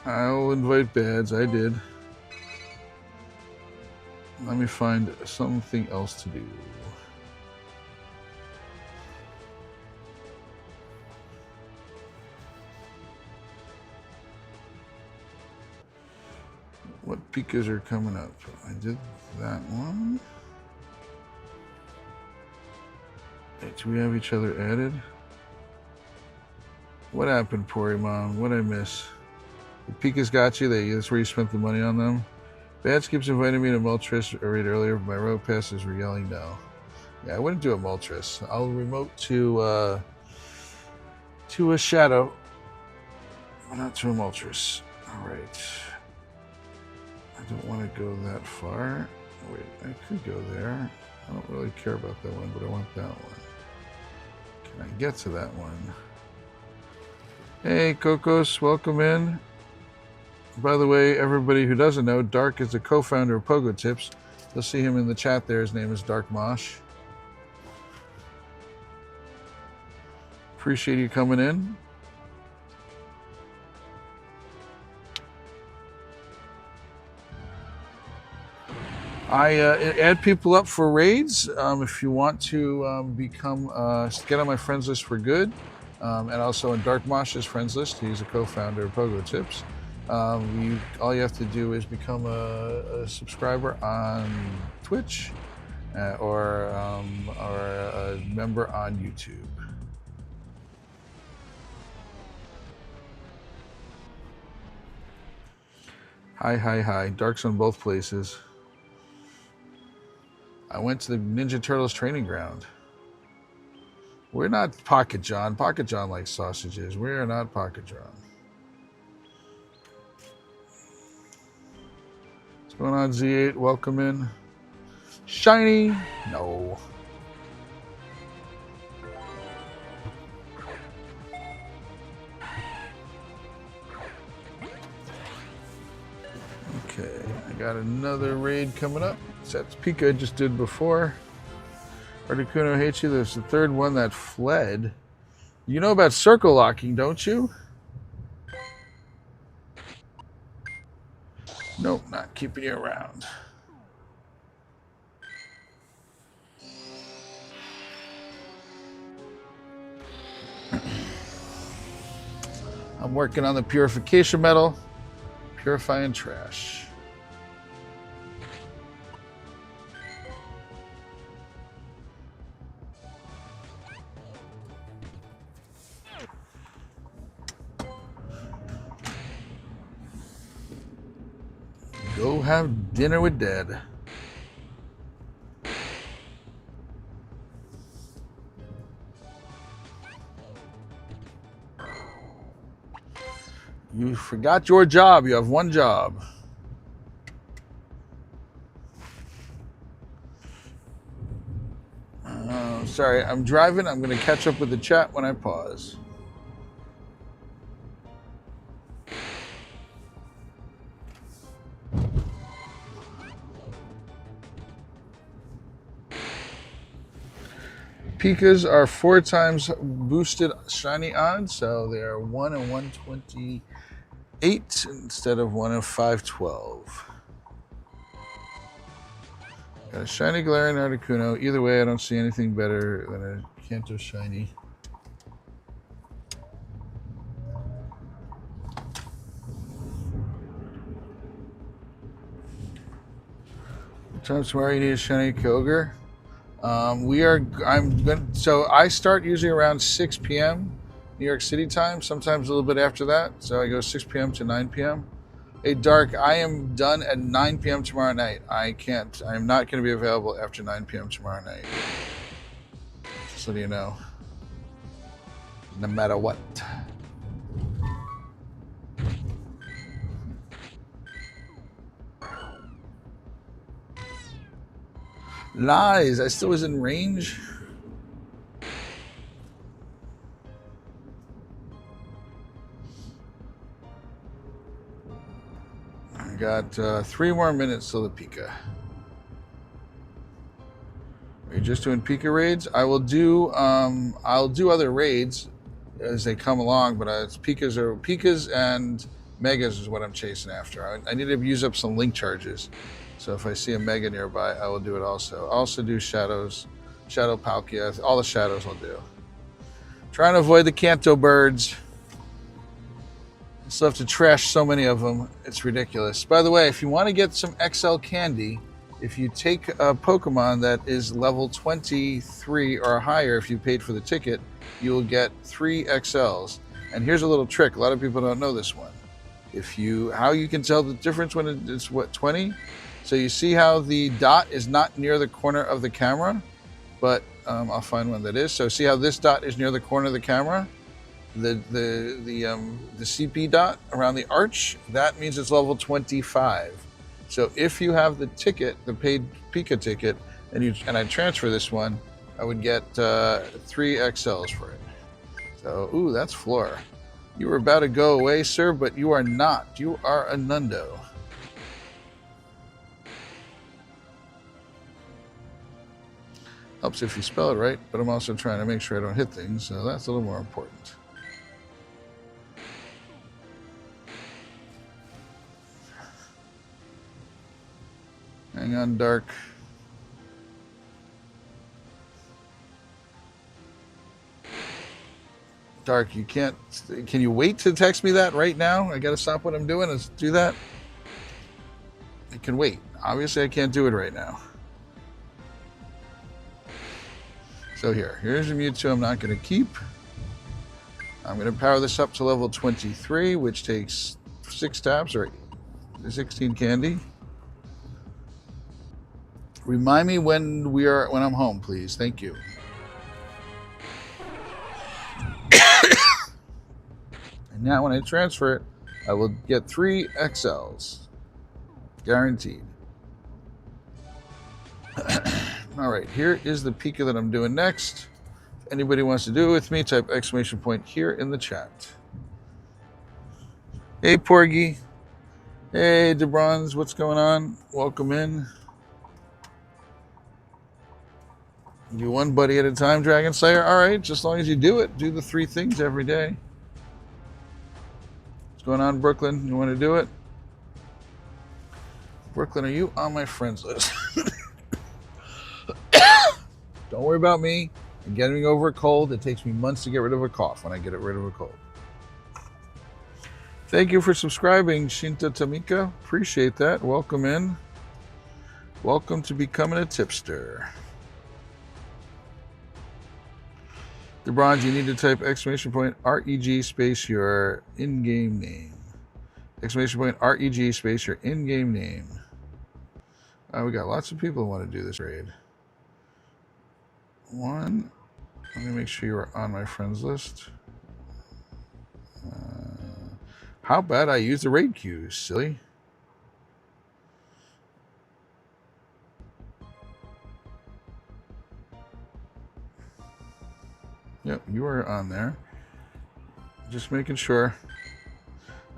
I'll invite Bads. I did. Let me find something else to do. What Pikas are coming up? I did that one. Hey, do we have each other added? What happened, Pori Mom? What'd I miss? The Pikas got you. That's where you spent the money on them. Bats keeps inviting me to Moltres raid earlier, but my road passes were yelling no. Yeah, I wouldn't do a Moltres. I'll remote to a Shadow, but not to a Moltres. All right. I don't want to go that far. Wait, I could go there. I don't really care about that one, but I want that one. Can I get to that one? Hey, Kokos, welcome in. By the way, everybody who doesn't know, Dark is the co-founder of Pogo Tips. You'll see him in the chat there. His name is Dark Mosh. Appreciate you coming in. I add people up for raids if you want to become get on my friends list for good, and also on Dark Mosh's friends list. He's a co-founder of Pogo Tips. All you have to do is become a subscriber on Twitch or a member on YouTube. Hi. Dark's on both places. I went to the Ninja Turtles training ground. We're not Pocket John. Pocket John likes sausages. We are not Pocket John. What's going on, Z8? Welcome in. Shiny? No. Okay, I got another raid coming up. That's Pika just did before. Articuno hates you. There's the third one that fled. You know about circle locking, don't you? Nope, not keeping you around. I'm working on the purification metal. Purifying trash. Go have dinner with Dad. You forgot your job. You have one job. Sorry, I'm driving. I'm going to catch up with the chat when I pause. Pikas are 4 times boosted shiny odds, so they are 1 in 128 instead of 1 in 512. Got a shiny Galarian Articuno. Either way, I don't see anything better than a Kanto shiny. What time tomorrow you need a shiny Kyogre? So I start usually around 6 p.m. New York City time, sometimes a little bit after that. So I go 6 p.m. to 9 p.m. Hey, Dark, I am done at 9 p.m. tomorrow night. I'm not going to be available after 9 p.m. tomorrow night. Just so you know. No matter what. Lies, I still was in range. I got 3 more minutes till the Pika. Are you just doing Pika raids? I will do. I'll do other raids as they come along, but it's Pikas and Megas is what I'm chasing after. I need to use up some link charges. So if I see a Mega nearby, I will do it also. I'll also do Shadows, Shadow Palkia, all the Shadows I'll do. Trying to avoid the Kanto birds. I still have to trash so many of them. It's ridiculous. By the way, if you want to get some XL candy, if you take a Pokemon that is level 23 or higher, if you paid for the ticket, you will get 3 XLs. And here's a little trick. A lot of people don't know this one. How you can tell the difference when it's 20? So you see how the dot is not near the corner of the camera, but I'll find one that is. So see how this dot is near the corner of the camera? The CP dot around the arch, that means it's level 25. So if you have the ticket, the paid Pika ticket, and I transfer this one, I would get 3 XLs for it. So, ooh, that's Flora. You were about to go away, sir, but you are not. You are a Nundo. Helps if you spell it right, but I'm also trying to make sure I don't hit things, so that's a little more important. Hang on, Dark. Dark, you can't... Can you wait to text me that right now? I gotta stop what I'm doing and do that? It can wait. Obviously, I can't do it right now. So here's a Mewtwo I'm not going to keep. I'm going to power this up to level 23, which takes 6 taps, or 16 candy. Remind me when I'm home, please. Thank you. And now when I transfer it, I will get 3 XLs. Guaranteed. All right, here is the Pika that I'm doing next. If anybody wants to do it with me, type exclamation point here in the chat. Hey, Porgy. Hey, DeBronze, what's going on? Welcome in. Do one buddy at a time, Dragon Slayer. All right, just as long as you do it. Do the 3 things every day. What's going on, Brooklyn? You want to do it? Brooklyn, are you on my friends list? Don't worry about me. I'm getting over a cold. It takes me months to get rid of a cough when I get rid of a cold. Thank you for subscribing, Shinta Tamika. Appreciate that. Welcome in. Welcome to becoming a tipster. DeBron, you need to type exclamation point REG space your in-game name. Exclamation point REG space your in-game name. We got lots of people who want to do this raid. One, let me make sure you are on my friends list. How bad I use the raid queues, silly. Yep, you are on there. Just making sure.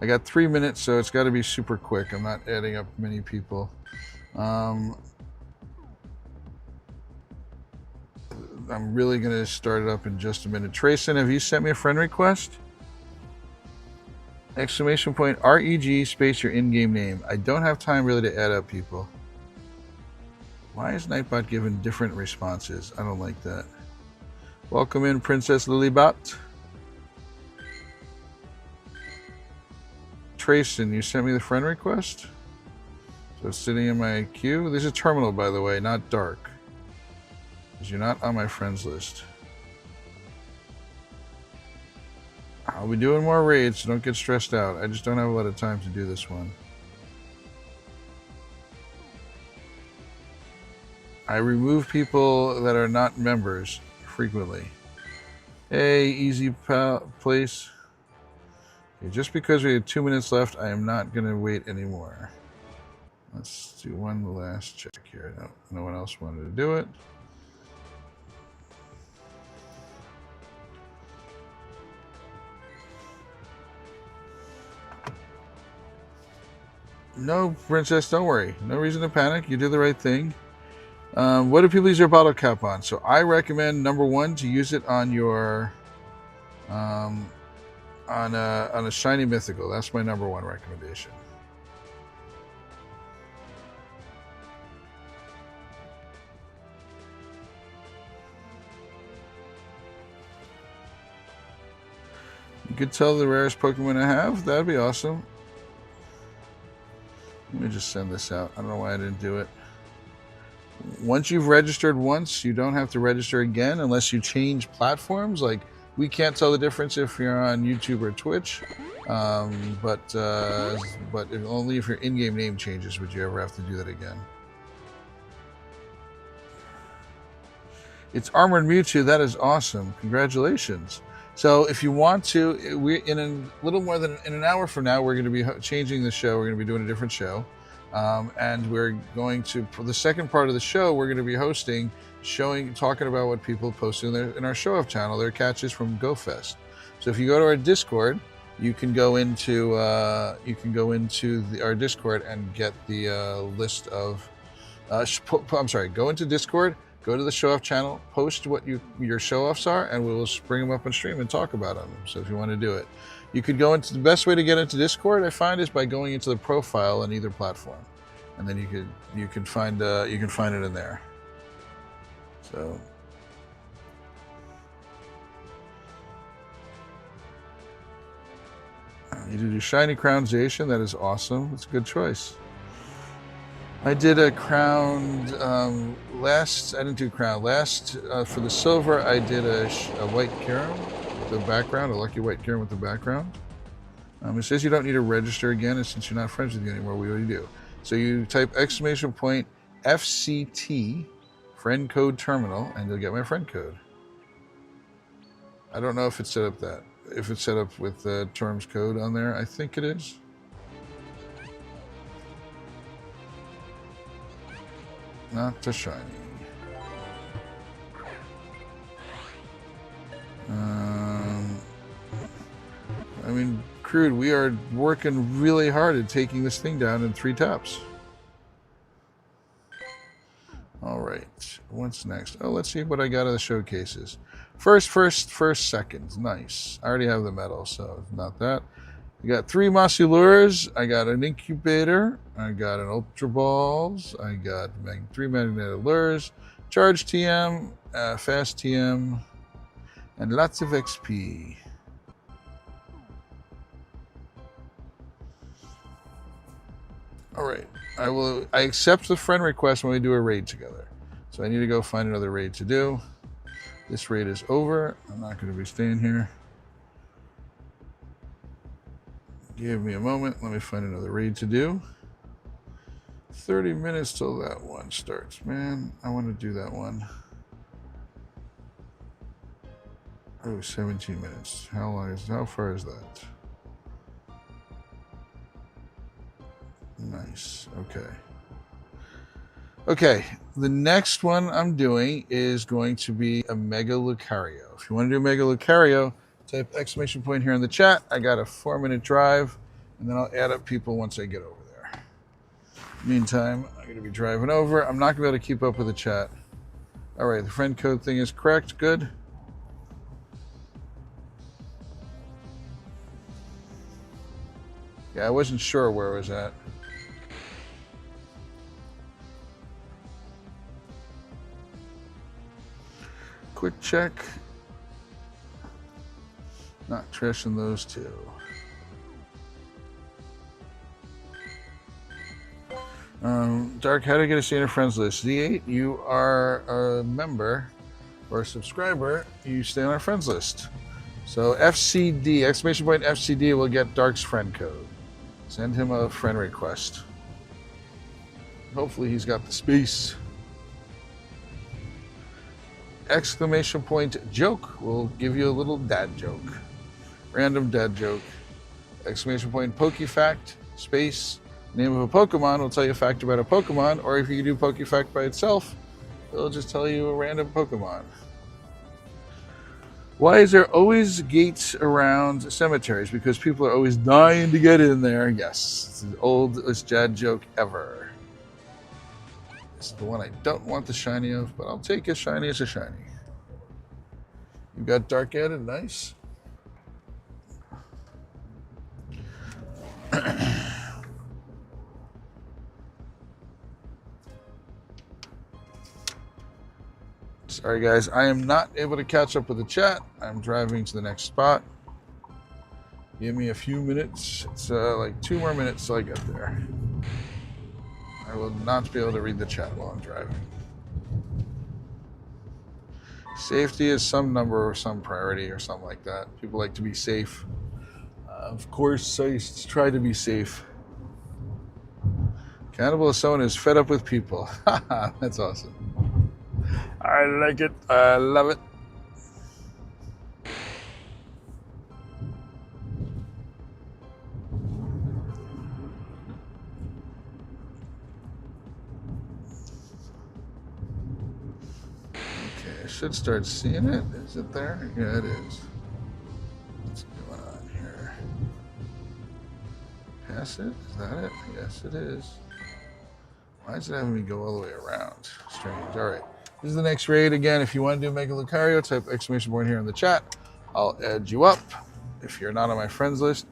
I got 3 minutes, so it's got to be super quick. I'm not adding up many people. I'm really going to start it up in just a minute. Trayson, have you sent me a friend request? Exclamation point REG space your in-game name. I don't have time really to add up people. Why is Nightbot given different responses? I don't like that. Welcome in, Princess Lilybot. Trayson, you sent me the friend request? So it's sitting in my queue. This is terminal, by the way, not dark. Because you're not on my friends list. I'll be doing more raids, so don't get stressed out. I just don't have a lot of time to do this one. I remove people that are not members frequently. Hey, easy place. Okay, just because we have 2 minutes left, I am not going to wait anymore. Let's do one last check here. No one else wanted to do it. No, Princess, don't worry. No reason to panic. You did the right thing. What do people use their bottle cap on? So I recommend #1 to use it on your on a shiny mythical. That's my #1 recommendation. You could tell the rarest Pokemon I have. That'd be awesome. Let me just send this out. I don't know why I didn't do it. Once you've registered once, you don't have to register again unless you change platforms. Like, we can't tell the difference if you're on YouTube or Twitch, but only if your in-game name changes would you ever have to do that again. It's Armored Mewtwo. That is awesome. Congratulations. So if you want to, in a little more than an hour from now, we're going to be changing the show. We're going to be doing a different show. And we're going to, for the second part of the show, we're going to be hosting, talking about what people post in our show-off channel, their catches from GoFest. So if you go to our Discord, you can go into our Discord and get the list of. Go into Discord. Go to the show-off channel, post what your show-offs are, and we will bring them up on stream and talk about them. So if you want to do it, you could go into the best way to get into Discord, I find, is by going into the profile on either platform, and then you can find it in there. So you do shiny crownization. That is awesome. It's a good choice. I did a crown last. I didn't do crown last for the silver. I did a white Kirin with the background, a lucky white Kirin with the background. It says you don't need to register again, and since you're not friends with you anymore, we already do. So you type exclamation point FCT, friend code terminal, and you'll get my friend code. I don't know if it's set up if it's set up with the terms code on there. I think it is. Not too shiny. I mean, Crude, we are working really hard at taking this thing down in 3 taps. All right, what's next? Oh, let's see what I got of the showcases. First, second. Nice. I already have the medal, so not that. I got 3 Mossy Lures. I got an Incubator. I got an Ultra Balls. I got 3 Magnetic Lures, Charge TM, Fast TM, and lots of XP. All right, I accept the friend request when we do a raid together. So I need to go find another raid to do. This raid is over. I'm not going to be staying here. Give me a moment. Let me find another raid to do. 30 minutes till that one starts. Man, I want to do that one. Oh, 17 minutes. How far is that? Nice. Okay, the next one I'm doing is going to be a Mega Lucario. If you want to do a Mega Lucario, type exclamation point here in the chat. I got a 4-minute drive, and then I'll add up people once I get over there. Meantime, I'm going to be driving over. I'm not going to be able to keep up with the chat. All right, the friend code thing is correct. Good. Yeah, I wasn't sure where it was at. Quick check. Not trashing those 2. Dark, how to get a stay in a friends list? Z8, you are a member or a subscriber. You stay on our friends list. So FCD, exclamation point FCD, will get Dark's friend code. Send him a friend request. Hopefully he's got the space. Exclamation point joke will give you a little dad joke. Random dad joke. Exclamation point PokeFact, space, name of a Pokemon will tell you a fact about a Pokemon, or if you do PokeFact by itself, it'll just tell you a random Pokemon. Why is there always gates around cemeteries? Because people are always dying to get in there. Yes, it's the oldest dad joke ever. This is the one I don't want the shiny of, but I'll take a shiny as a shiny. You got Dark added, nice. Sorry guys, I am not able to catch up with the chat. I'm driving to the next spot. Give me a few minutes. It's like 2 more minutes till I get there. I will not be able to read the chat while I'm driving. Safety is some number or some priority or something like that. People like to be safe. Of course, I try to be safe. Cannibal is someone who's fed up with people. That's awesome. I like it. I love it. Okay, I should start seeing it. Is it there? Yeah, it is. What's going on here? Pass it? Is that it? Yes, it is. Why is it having me go all the way around? Strange. All right. This is the next raid. Again, if you want to do Mega Lucario, type exclamation point here in the chat. I'll add you up. If you're not on my friends list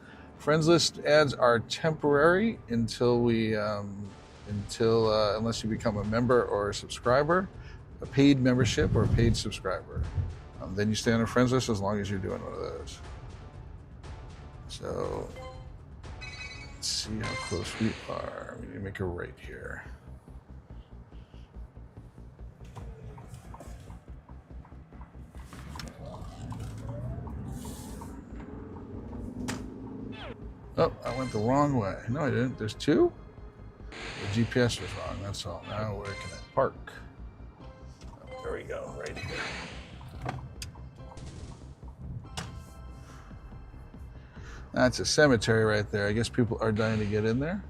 ads are temporary until we, unless you become a member or a subscriber, a paid membership or a paid subscriber. Then you stay on a friends list as long as you're doing one of those. So let's see how close we are. We need to make a right here. Oh, I went the wrong way. No, I didn't. There's two? The GPS was wrong, that's all. Now where can I park? Oh, there we go, right here. That's a cemetery right there. I guess people are dying to get in there.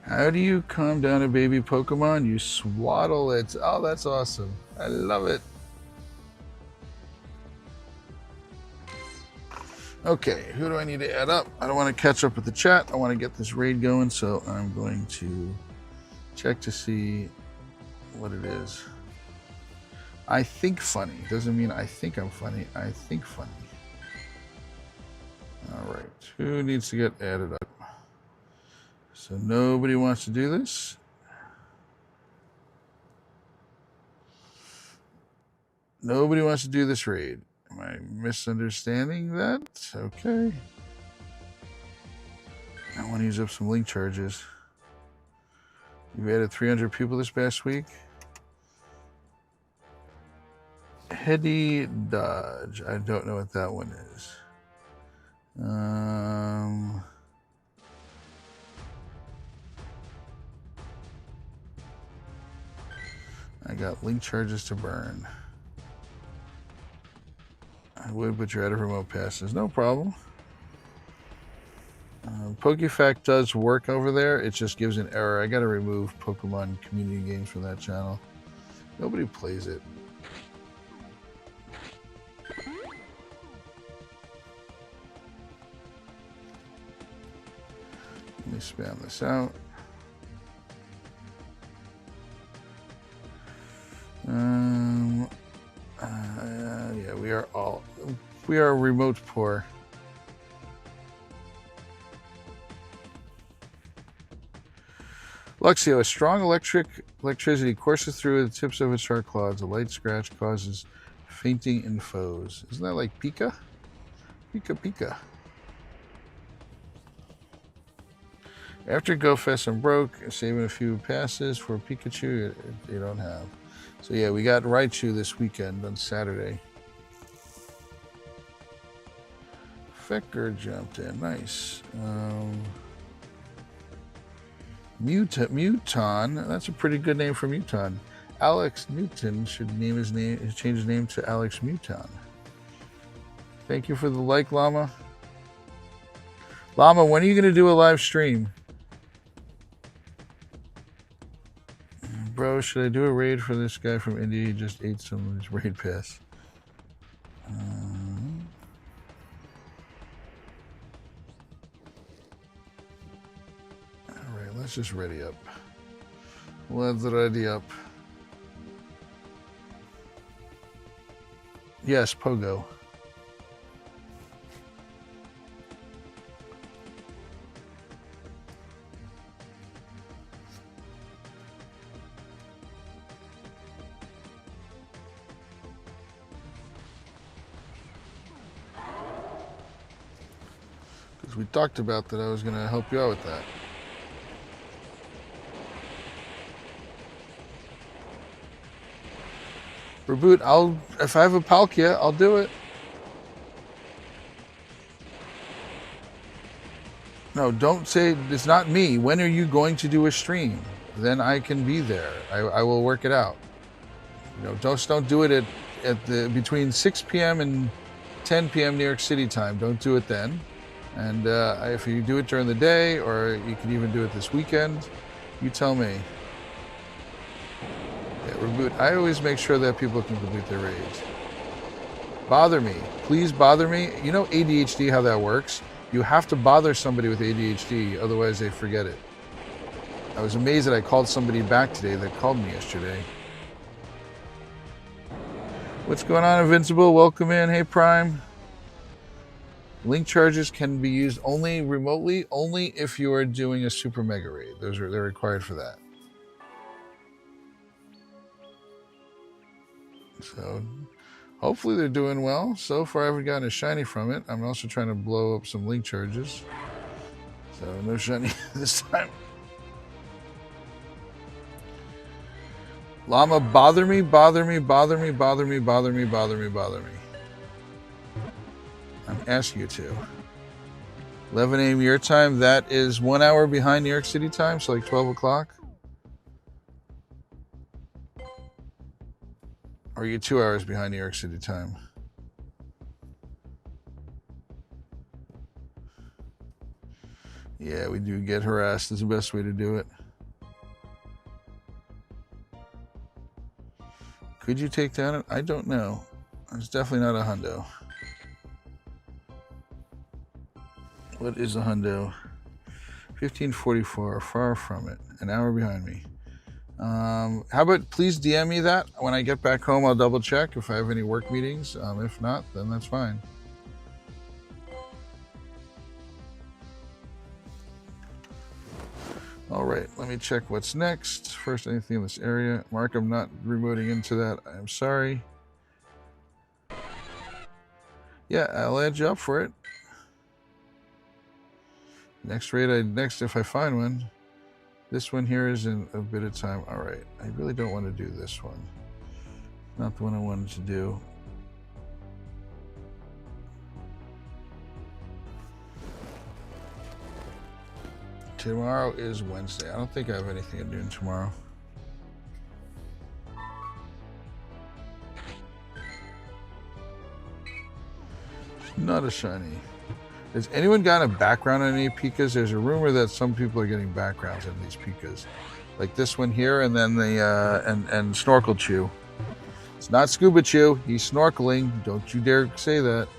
How do you calm down a baby Pokemon? You swaddle it. Oh, that's awesome. I love it. Okay, who do I need to add up? I don't want to catch up with the chat. I want to get this raid going, so I'm going to check to see what it is. I think funny. Doesn't mean I think I'm funny. I think funny. All right, who needs to get added up? So nobody wants to do this? Nobody wants to do this raid. Am I misunderstanding that? Okay. I want to use up some link charges. You've added 300 people this past week. Heady Dodge. I don't know what that one is. I got link charges to burn. I would, but you're out of remote passes. No problem. PokeFact does work over there. It just gives an error. I got to remove Pokemon community games from that channel. Nobody plays it. Let me spam this out. Yeah, we are remote poor. Luxio, a strong electricity courses through the tips of its sharp claws. A light scratch causes fainting in foes. Isn't that like Pika? Pika. After Go Fest and broke, saving a few passes for Pikachu you don't have. So yeah, we got Raichu this weekend on Saturday. Fecker jumped in, nice. Muton, that's a pretty good name for Muton. Alex Newton should change his name to Alex Muton. Thank you for the like, Llama. Llama, when are you going to do a live stream? Bro, should I do a raid for this guy from India? He just ate some of his raid pass. Alright, let's just ready up. Let's ready up. Yes, Pogo. We talked about that I was going to help you out with that. Reboot, if I have a Palkia, I'll do it. No, don't say it's not me. When are you going to do a stream? Then I can be there. I will work it out. You know, don't do it at between 6 p.m. and 10 p.m. New York City time. Don't do it then. And if you do it during the day, or you can even do it this weekend, you tell me. Yeah, reboot. I always make sure that people can complete their raids. Bother me. Please bother me. You know ADHD, how that works? You have to bother somebody with ADHD, otherwise they forget it. I was amazed that I called somebody back today that called me yesterday. What's going on, Invincible? Welcome in. Hey, Prime. Link charges can be used only remotely, only if you are doing a super mega raid. They're required for that. So hopefully they're doing well. So far I haven't gotten a shiny from it. I'm also trying to blow up some link charges. So no shiny this time. Llama, bother me, bother me, bother me, bother me, bother me, bother me, bother me. I'm asking you to. 11 a.m. your time. That is 1 hour behind New York City time, so like 12 o'clock. Or are you 2 hours behind New York City time? Yeah, we do get harassed. Is the best way to do it. Could you take down it? I don't know. It's definitely not a hundo. What is a hundo? 1544, far from it. An hour behind me. How about please DM me that when I get back home? I'll double check if I have any work meetings. If not, then that's fine. All right, let me check what's next. First, anything in this area. Mark, I'm not remoting into that. I'm sorry. Yeah, I'll add you up for it. Next if I find one. This one here is in a bit of time. All right, I really don't want to do this one. Not the one I wanted to do. Tomorrow is Wednesday. I don't think I have anything at noon tomorrow. Not a shiny. Has anyone gotten a background on any Pikas? There's a rumor that some people are getting backgrounds on these Pikas. Like this one here, and then the and Snorkel Chew. It's not Scuba Chew. He's snorkeling. Don't you dare say that.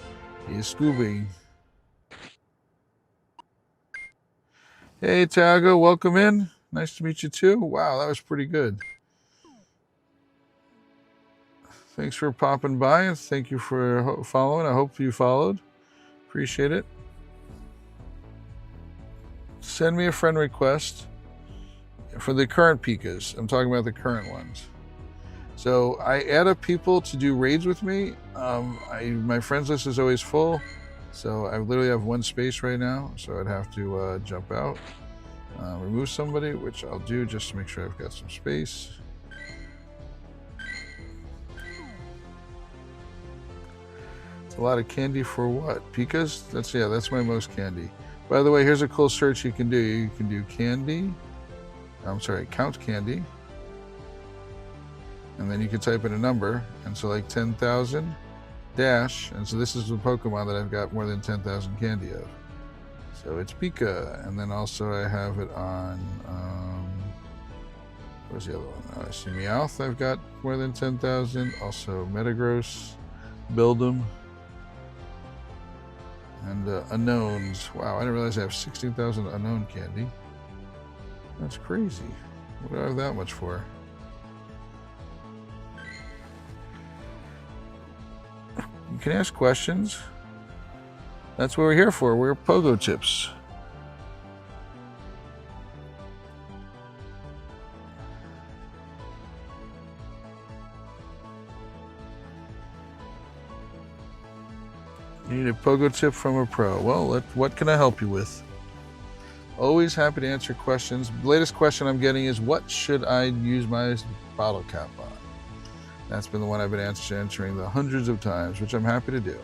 He is scubaing. Hey, Tago, welcome in. Nice to meet you too. Wow, that was pretty good. Thanks for popping by, and thank you for following. I hope you followed. Appreciate it. Send me a friend request for the current Pikas. I'm talking about the current ones. So I add up people to do raids with me. My friends list is always full. So I literally have one space right now. So I'd have to jump out, remove somebody, which I'll do just to make sure I've got some space. It's a lot of candy for what? Pikas? That's my most candy. By the way, here's a cool search you can do. You can do candy. Count candy. And then you can type in a number. And so like 10,000 dash. And so this is a Pokemon that I've got more than 10,000 candy of. So it's Pika. And then also I have it on, what's the other one? I see Meowth. I've got more than 10,000. Also Metagross, Build'em. And unknowns. Wow, I didn't realize I have 16,000 unknown candy. That's crazy. What do I have that much for? You can ask questions. That's what we're here for. We're Pogo Tips. You need a Pogo Tip from a pro. Well, what can I help you with? Always happy to answer questions. The latest question I'm getting is, what should I use my bottle cap on? That's been the one I've been answering the hundreds of times, which I'm happy to do.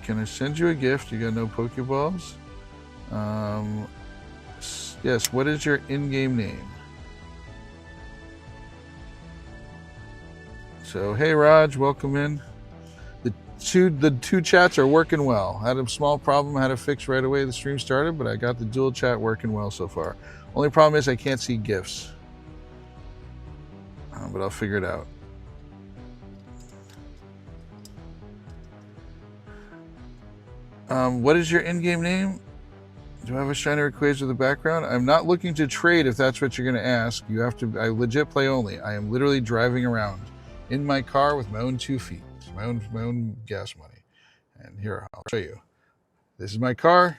Can I send you a gift? You got no Pokeballs? Yes, what is your in-game name? So, hey Raj, welcome in. The two chats are working well. I had a small problem I had to fix right away. The stream started, but I got the dual chat working well so far. Only problem is I can't see GIFs. But I'll figure it out. What is your in-game name? Do I have a shiny Rayquaza with a background? I'm not looking to trade if that's what you're going to ask. You have to. I legit play only. I am literally driving around in my car with my own 2 feet. My own gas money. And here, I'll show you. This is my car.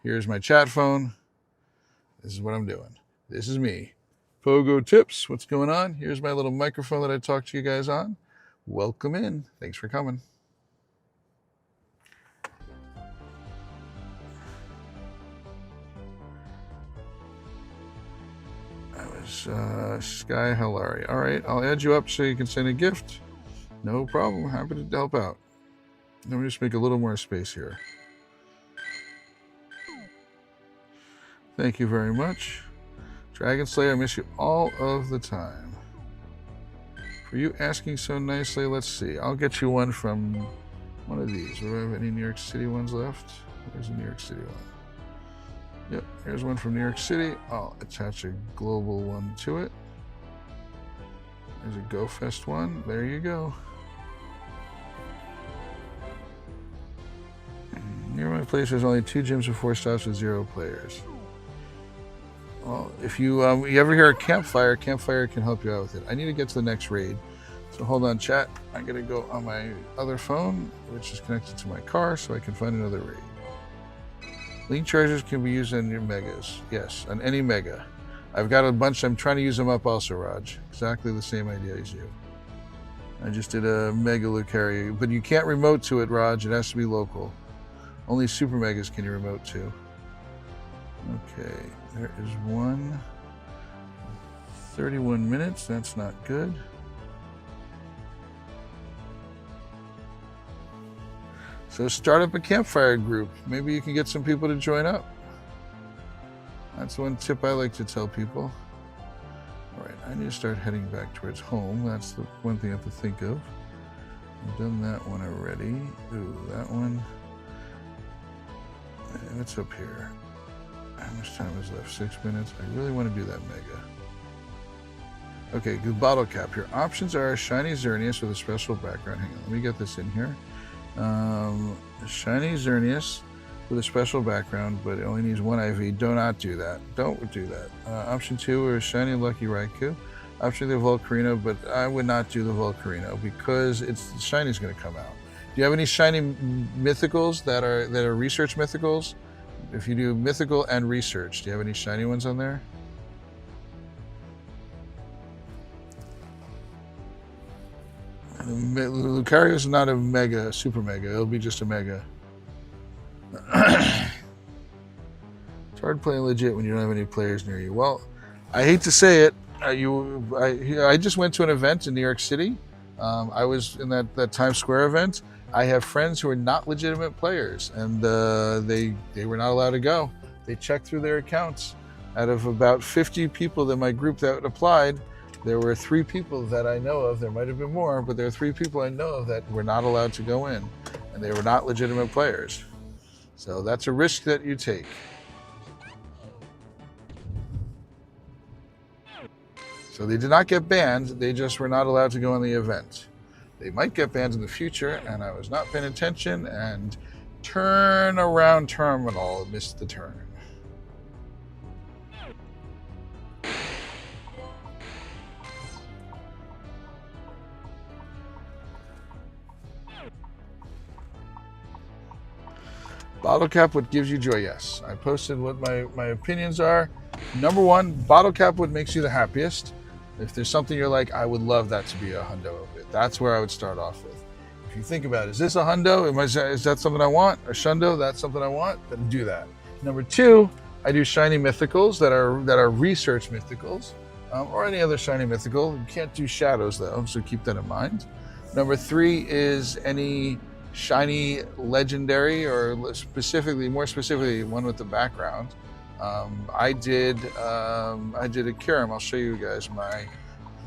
Here's my chat phone. This is what I'm doing. This is me. Pogo Tips. What's going on? Here's my little microphone that I talked to you guys on. Welcome in. Thanks for coming. I was Sky Hilari. All right, I'll add you up so you can send a gift. No problem. Happy to help out. Let me just make a little more space here. Thank you very much. Dragon Slayer, I miss you all of the time. For you asking so nicely, let's see. I'll get you one from one of these. Do I have any New York City ones left? There's a New York City one. Yep, here's one from New York City. I'll attach a global one to it. There's a Go Fest one. There you go. Near my place, there's only 2 gyms with 4 stops with 0 players. Well, if you ever hear a campfire can help you out with it. I need to get to the next raid. So hold on, chat. I gotta go on my other phone, which is connected to my car, so I can find another raid. Link charges can be used on your megas. Yes, on any mega. I've got a bunch. I'm trying to use them up also, Raj. Exactly the same idea as you. I just did a mega Lucario, but you can't remote to it, Raj. It has to be local. Only super megas can you remote to. Okay, there is one. 31 minutes. That's not good. So start up a campfire group. Maybe you can get some people to join up. That's one tip I like to tell people. All right, I need to start heading back towards home. That's the one thing I have to think of. I've done that one already. Ooh, that one. What's up here? How much time is left? 6 minutes. I really want to do that mega. Okay, good bottle cap. Your options are Shiny Xerneas with a special background. Hang on, let me get this in here. Shiny Xerneas with a special background, but it only needs 1 IV. Do not do that. Don't do that. Option 2 is Shiny Lucky Raikou. Option 3, Volcarino, but I would not do the Volcarino because it's Shiny's going to come out. Do you have any shiny mythicals that are research mythicals? If you do mythical and research, do you have any shiny ones on there? Lucario is not a mega, super mega. It'll be just a mega. It's hard playing legit when you don't have any players near you. Well, I hate to say it. I just went to an event in New York City. I was in that Times Square event. I have friends who are not legitimate players, and they were not allowed to go. They checked through their accounts. Out of about 50 people in my group that applied, there were 3 people that I know of. There might have been more, but there are 3 people I know of that were not allowed to go in, and they were not legitimate players. So that's a risk that you take. So they did not get banned. They just were not allowed to go in the event. They might get banned in the future, and I was not paying attention, and turn around terminal missed the turn. Bottle cap, what gives you joy? Yes, I posted what my opinions are. Number 1, bottle cap, what makes you the happiest. If there's something you're like, I would love that to be a hundo of it. That's where I would start off with. If you think about it, is this a hundo? Is that something I want? A shundo, that's something I want? Then do that. Number 2, I do shiny mythicals that are research mythicals, or any other shiny mythical. You can't do shadows though, so keep that in mind. Number 3 is any shiny legendary, or more specifically one with the background. I did a Kirim. I'll show you guys my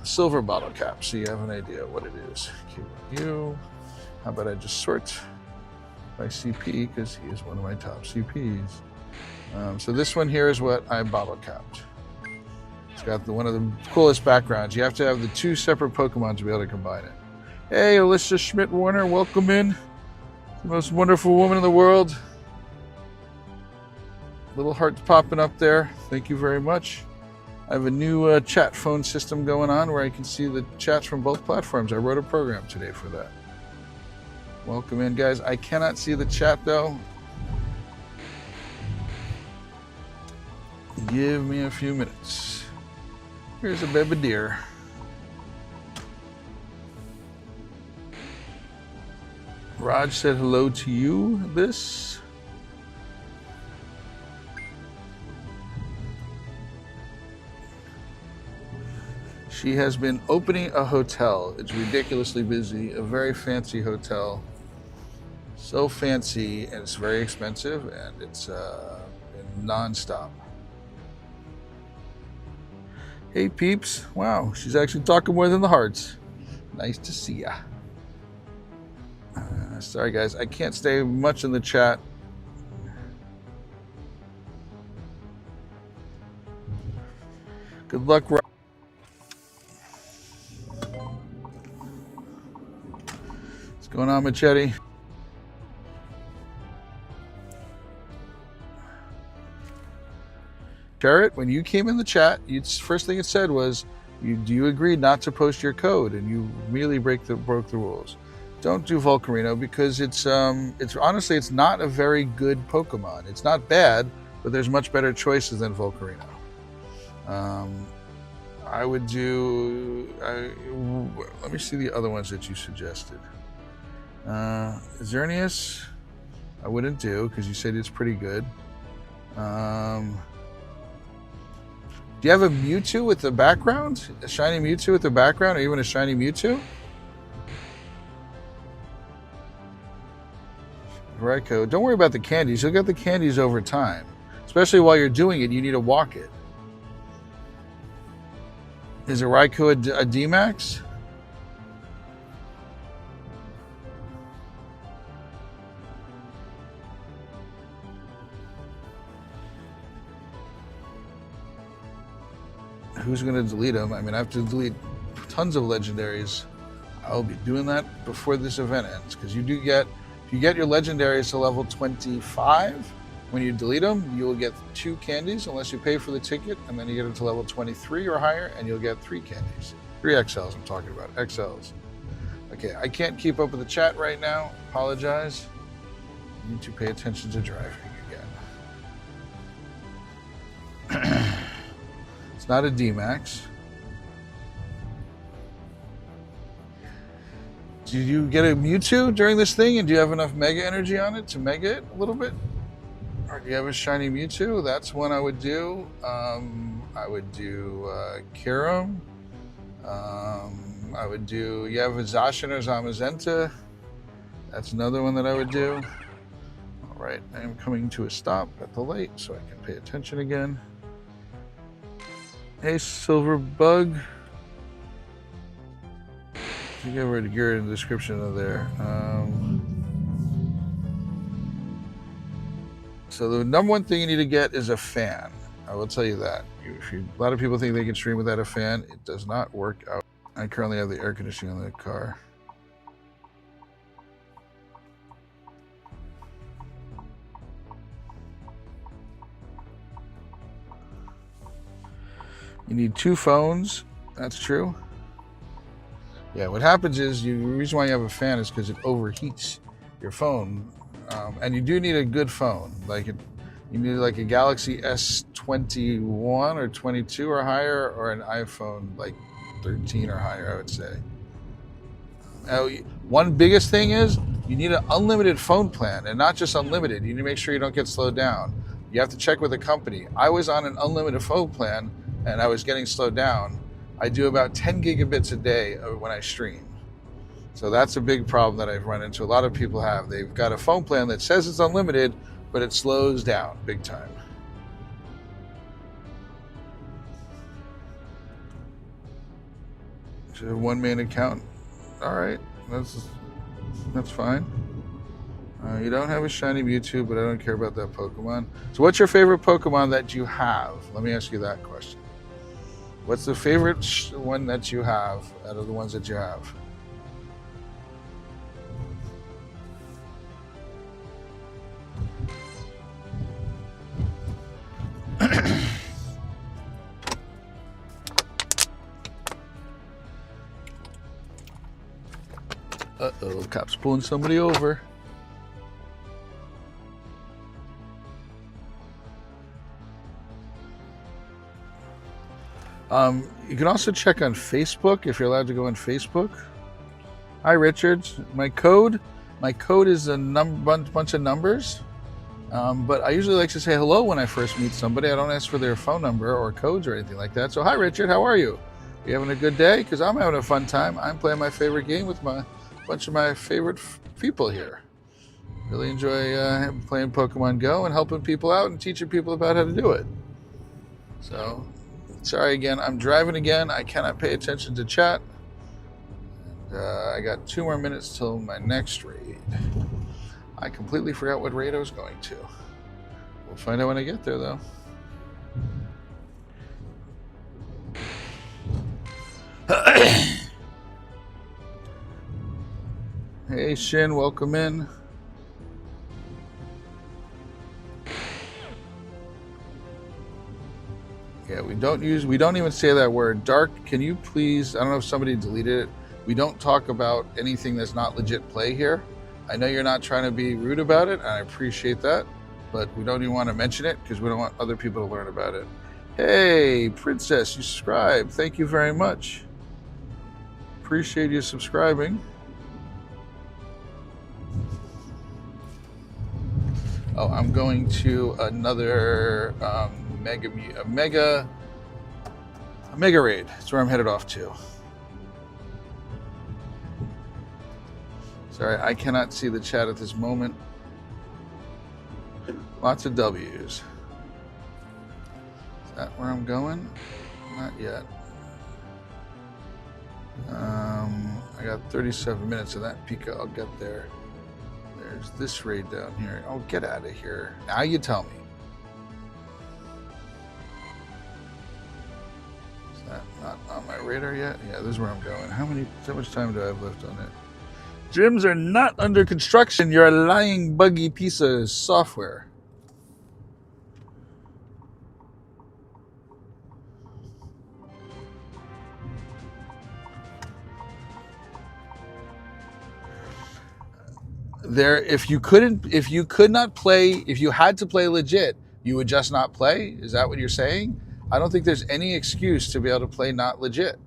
silver bottle cap so you have an idea what it is. QU. How about I just sort by CP, because he is one of my top CPs. So this one here is what I bottle capped. It's got one of the coolest backgrounds. You have to have the 2 separate Pokemon to be able to combine it. Hey, Alyssa Schmidt-Warner, welcome in. The most wonderful woman in the world. Little hearts popping up there. Thank you very much. I have a new chat phone system going on where I can see the chats from both platforms. I wrote a program today for that. Welcome in, guys. I cannot see the chat though. Give me a few minutes. Here's a baby deer. Raj said hello to you, this. She has been opening a hotel. It's ridiculously busy, a very fancy hotel. So fancy, and it's very expensive, and it's non-stop. Hey peeps, wow, she's actually talking more than the hearts. Nice to see ya. Sorry guys, I can't stay much in the chat. Good luck. What's going on, Machete? Jarrett, when you came in the chat, first thing it said was, do you agree not to post your code? And you immediately broke the rules. Don't do Volcarino because it's honestly, it's not a very good Pokemon. It's not bad, but there's much better choices than Volcarino. I would do, let me see the other ones that you suggested. Xerneas, I wouldn't do because you said it's pretty good. Do you have a Mewtwo with the background? A shiny Mewtwo with the background, or even a shiny Mewtwo? Raikou, don't worry about the candies. You'll get the candies over time. Especially while you're doing it, you need to walk it. Is a Raikou a D-Max? Who's going to delete them? I mean, I have to delete tons of legendaries. I'll be doing that before this event ends, because you do get, if you get your legendaries to level 25, when you delete them, you will get 2 candies unless you pay for the ticket, and then you get them to level 23 or higher, and you'll get 3 candies. 3 XLs I'm talking about, XLs. Okay, I can't keep up with the chat right now. Apologize. I need to pay attention to driving again. It's not a D-Max. Did you get a Mewtwo during this thing, and do you have enough Mega Energy on it to Mega it a little bit? Or do you have a shiny Mewtwo? That's one I would do. I would do Kyurem. I would do, you have a Zacian or Zamazenta. That's another one that I would do. All right, I am coming to a stop at the light so I can pay attention again. Hey, Silver Bug. I think I read your in the description of there. So the number one thing you need to get is a fan. I will tell you that. A lot of people think they can stream without a fan. It does not work out. I currently have the air conditioning on the car. You need 2 phones. That's true. Yeah, what happens is, the reason why you have a fan is because it overheats your phone. And you do need a good phone. You need like a Galaxy S21 or 22 or higher, or an iPhone like 13 or higher, I would say. One biggest thing is you need an unlimited phone plan, and not just unlimited. You need to make sure you don't get slowed down. You have to check with the company. I was on an unlimited phone plan, and I was getting slowed down. I do about 10 gigabits a day when I stream. So that's a big problem that I've run into. A lot of people have. They've got a phone plan that says it's unlimited, but it slows down big time. So 1 main account. All right, that's fine. You don't have a shiny Mewtwo, but I don't care about that Pokemon. So what's your favorite Pokemon that you have? Let me ask you that question. What's the favorite one that you have out of the ones that you have? Uh-oh, cop's pulling somebody over. You can also check on Facebook if you're allowed to go on Facebook. Hi, Richard. My code is a bunch of numbers, but I usually like to say hello when I first meet somebody. I don't ask for their phone number or codes or anything like that. So, hi, Richard. How are you? You having a good day? Because I'm having a fun time. I'm playing my favorite game with a bunch of my favorite people here. Really enjoy playing Pokemon Go and helping people out and teaching people about how to do it. So, sorry again. I'm driving again. I cannot pay attention to chat. And, I got 2 more minutes till my next raid. I completely forgot what raid I was going to. We'll find out when I get there, though. Hey Shin, welcome in. Yeah, we don't even say that word. Dark, can you please, I don't know if somebody deleted it. We don't talk about anything that's not legit play here. I know you're not trying to be rude about it, and I appreciate that, but we don't even want to mention it because we don't want other people to learn about it. Hey, Princess, you subscribed. Thank you very much. Appreciate you subscribing. Oh, I'm going to another mega raid. That's where I'm headed off to. Sorry, I cannot see the chat at this moment. Lots of W's. Is that where I'm going? Not yet. I got 37 minutes of that Pika. I'll get there. There's this raid down here. Oh, get out of here. Now you tell me. Is that not on my radar yet? Yeah, this is where I'm going. How much time do I have left on it? Gyms are not under construction. You're a lying, buggy piece of software. If you had to play legit, you would just not play? Is that what you're saying? I don't think there's any excuse to be able to play not legit.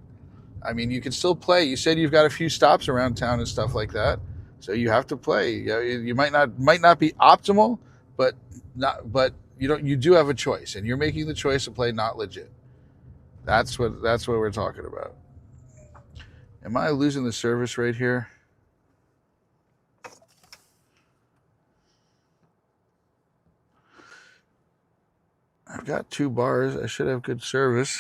I mean, you can still play. You said you've got a few stops around town and stuff like that, so you have to play. You might not be optimal, but you do have a choice, and you're making the choice to play not legit. That's what we're talking about. Am I losing the service right here? I've got 2 bars. I should have good service.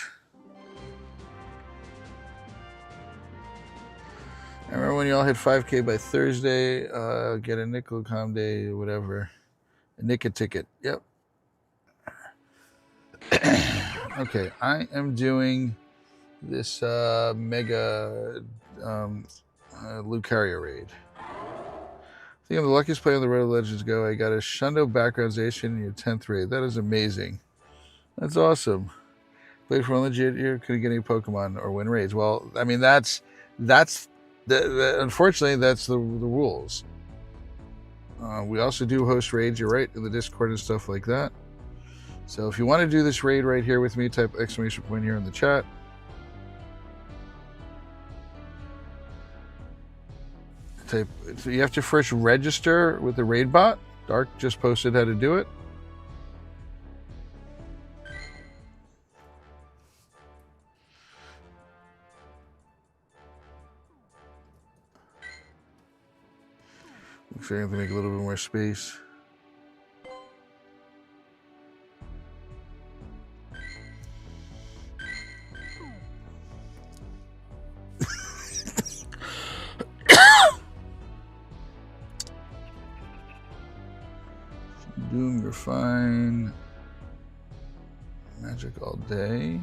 I remember when you all hit 5K by Thursday, get a nickel com day, whatever. A nickel ticket. Yep. Okay, I am doing this mega Lucario raid. I think I'm the luckiest player on the Road to Legends Go. I got a Shundo background station in your 10th raid. That is amazing. That's awesome. Played for legit, you're gonna get any Pokemon or win raids. Well, I mean that's unfortunately that's the rules. We also do host raids. You're right, in the Discord and stuff like that. So if you want to do this raid right here with me, type exclamation point here in the chat. So you have to first register with the raid bot. Dark just posted how to do it. Looks like I have to make a little bit more space. Doom, you're fine. Magic all day.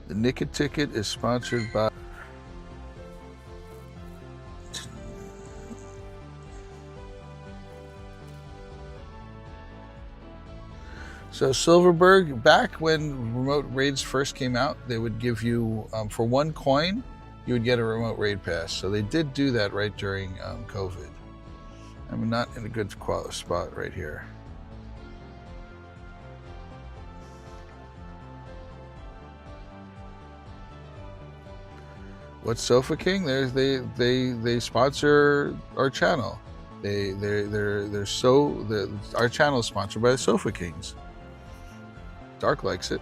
The Nicka Ticket is sponsored by So Silverberg, back when remote raids first came out, they would give you, for 1 coin, you would get a remote raid pass. So they did do that right during COVID. I'm not in a good spot right here. What's Sofa King? They sponsor our channel. Our channel is sponsored by the Sofa Kings. Dark likes it.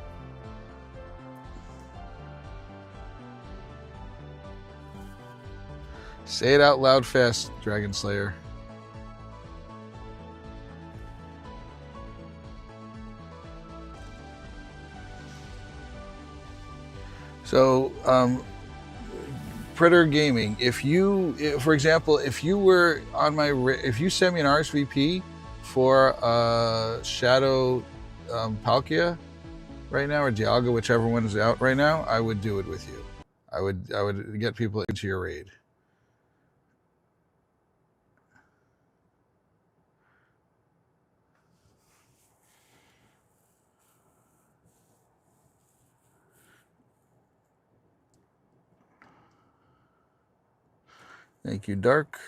Say it out loud fast, Dragon Slayer. So, Predator Gaming, for example, if you send me an RSVP for Shadow Palkia right now, or Dialga, whichever one is out right now, I would do it with you. I would get people into your raid. Thank you, Dark.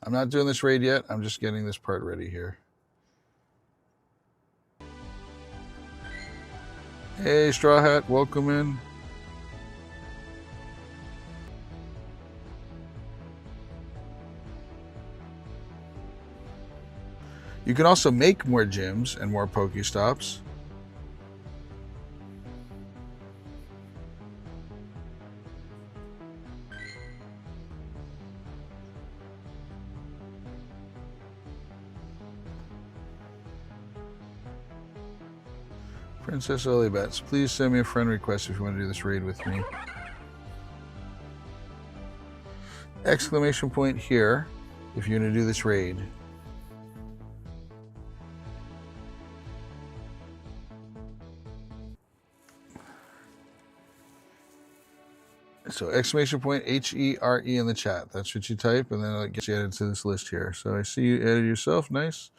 I'm not doing this raid yet. I'm just getting this part ready here. Hey, Straw Hat, welcome in. You can also make more gyms and more Pokestops. Princess Olibets, please send me a friend request if you want to do this raid with me. Exclamation point here if you're going to do this raid. So exclamation point HERE in the chat. That's what you type, and then it'll get you added to this list here. So I see you added yourself. Nice.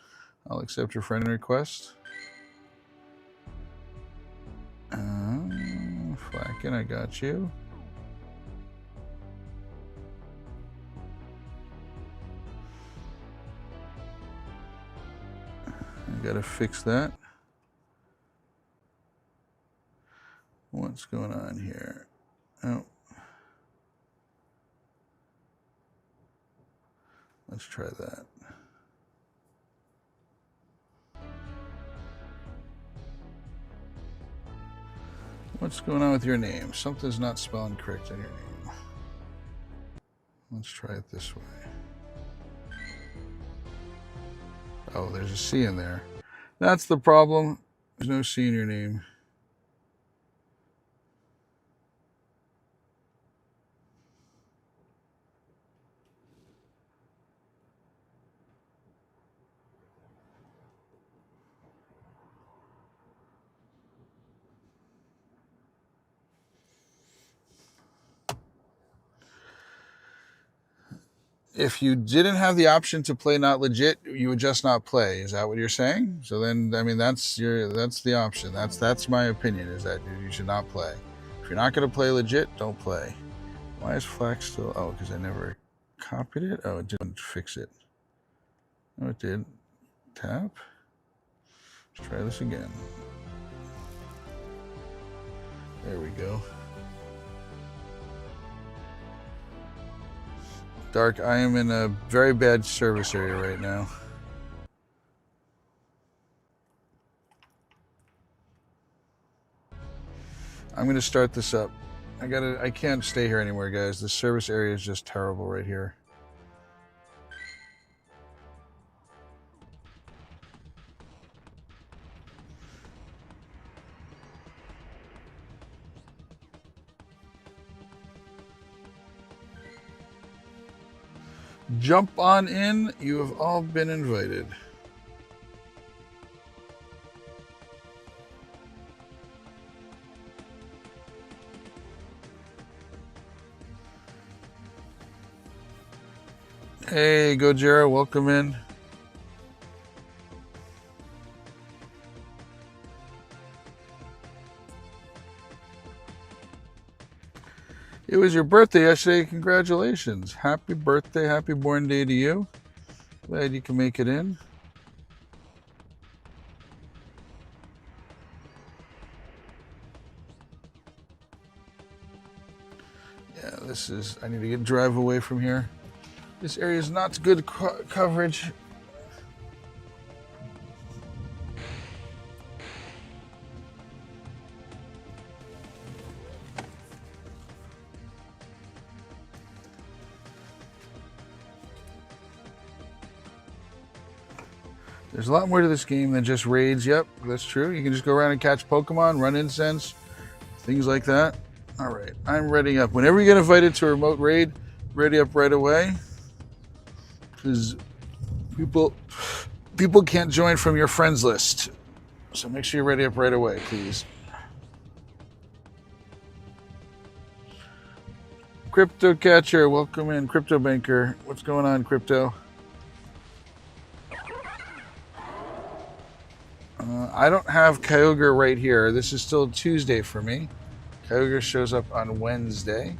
I'll accept your friend request. Flacken, I got you. I gotta fix that. What's going on here? Oh. Let's try that. What's going on with your name? Something's not spelling correct in your name. Let's try it this way. Oh, there's a C in there. That's the problem. There's no C in your name. If you didn't have the option to play not legit, you would just not play. Is that what you're saying? So then, I mean, that's the option. That's my opinion, is that you should not play. If you're not going to play legit, don't play. Why is Flax still? Oh, because I never copied it. Oh, it didn't fix it. Oh, it did. Tap. Let's try this again. There we go. Dark, I am in a very bad service area right now. I'm going to start this up. I can't stay here anymore, guys. The service area is just terrible right here. Jump on in. You have all been invited. Hey, Gojira, welcome in. It was your birthday yesterday. Congratulations. Happy birthday. Happy born day to you. Glad you can make it in. Yeah, This is, I need to drive away from here. This area is not good coverage. There's a lot more to this game than just raids. Yep, that's true. You can just go around and catch Pokemon, run incense, things like that. All right, I'm ready up. Whenever you get invited to a remote raid, ready up right away. Because people can't join from your friends list. So make sure you're ready up right away, please. Crypto Catcher, welcome in. Crypto Banker, what's going on, Crypto? I don't have Kyogre right here. This is still Tuesday for me. Kyogre shows up on Wednesday.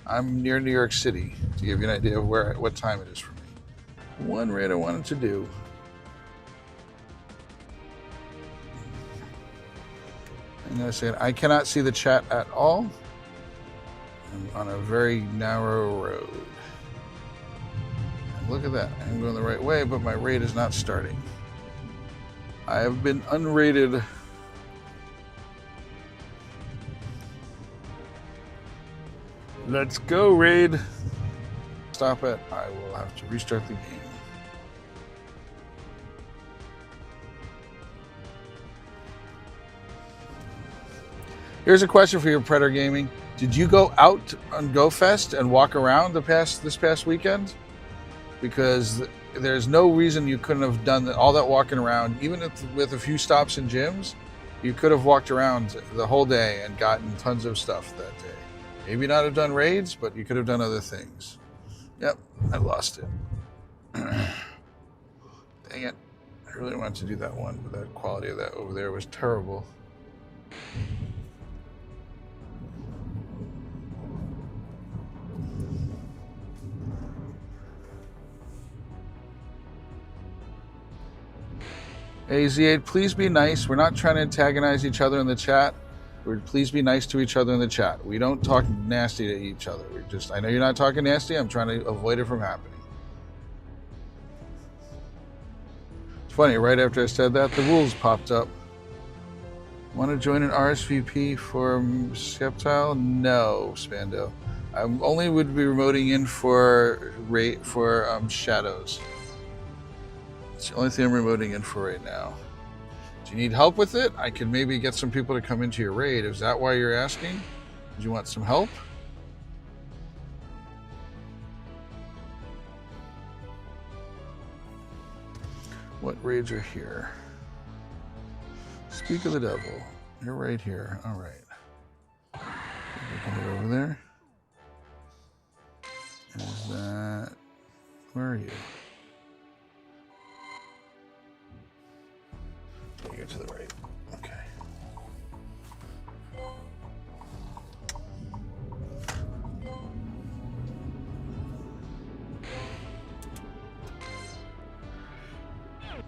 I'm near New York City, to give you an idea of what time it is for me. One raid I wanted to do. I'm going to say I cannot see the chat at all. I'm on a very narrow road. And look at that. I'm going the right way, but my raid is not starting. I have been unrated. Let's go, raid. Stop it. I will have to restart the game. Here's a question for you, Predator Gaming. Did you go out on GoFest and walk around this past weekend? Because there's no reason you couldn't have done all that walking around, even with a few stops in gyms. You could have walked around the whole day and gotten tons of stuff that day. Maybe not have done raids, but you could have done other things. Yep, I lost it. Dang it. I really wanted to do that one, but the quality of that over there was terrible. AZ8, please be nice. We're not trying to antagonize each other in the chat. Please be nice to each other in the chat. We don't talk nasty to each other. I know you're not talking nasty. I'm trying to avoid it from happening. It's funny, right after I said that, the rules popped up. Want to join an RSVP for Skeptile? No, Spando. I only would be remoting in for Shadows. It's the only thing I'm remoting in for right now. Do you need help with it? I could maybe get some people to come into your raid. Is that why you're asking? Do you want some help? What raids are here? Speak of the devil. You're right here. All right. Get it over there. Is that... Where are you? You go to the right. Okay.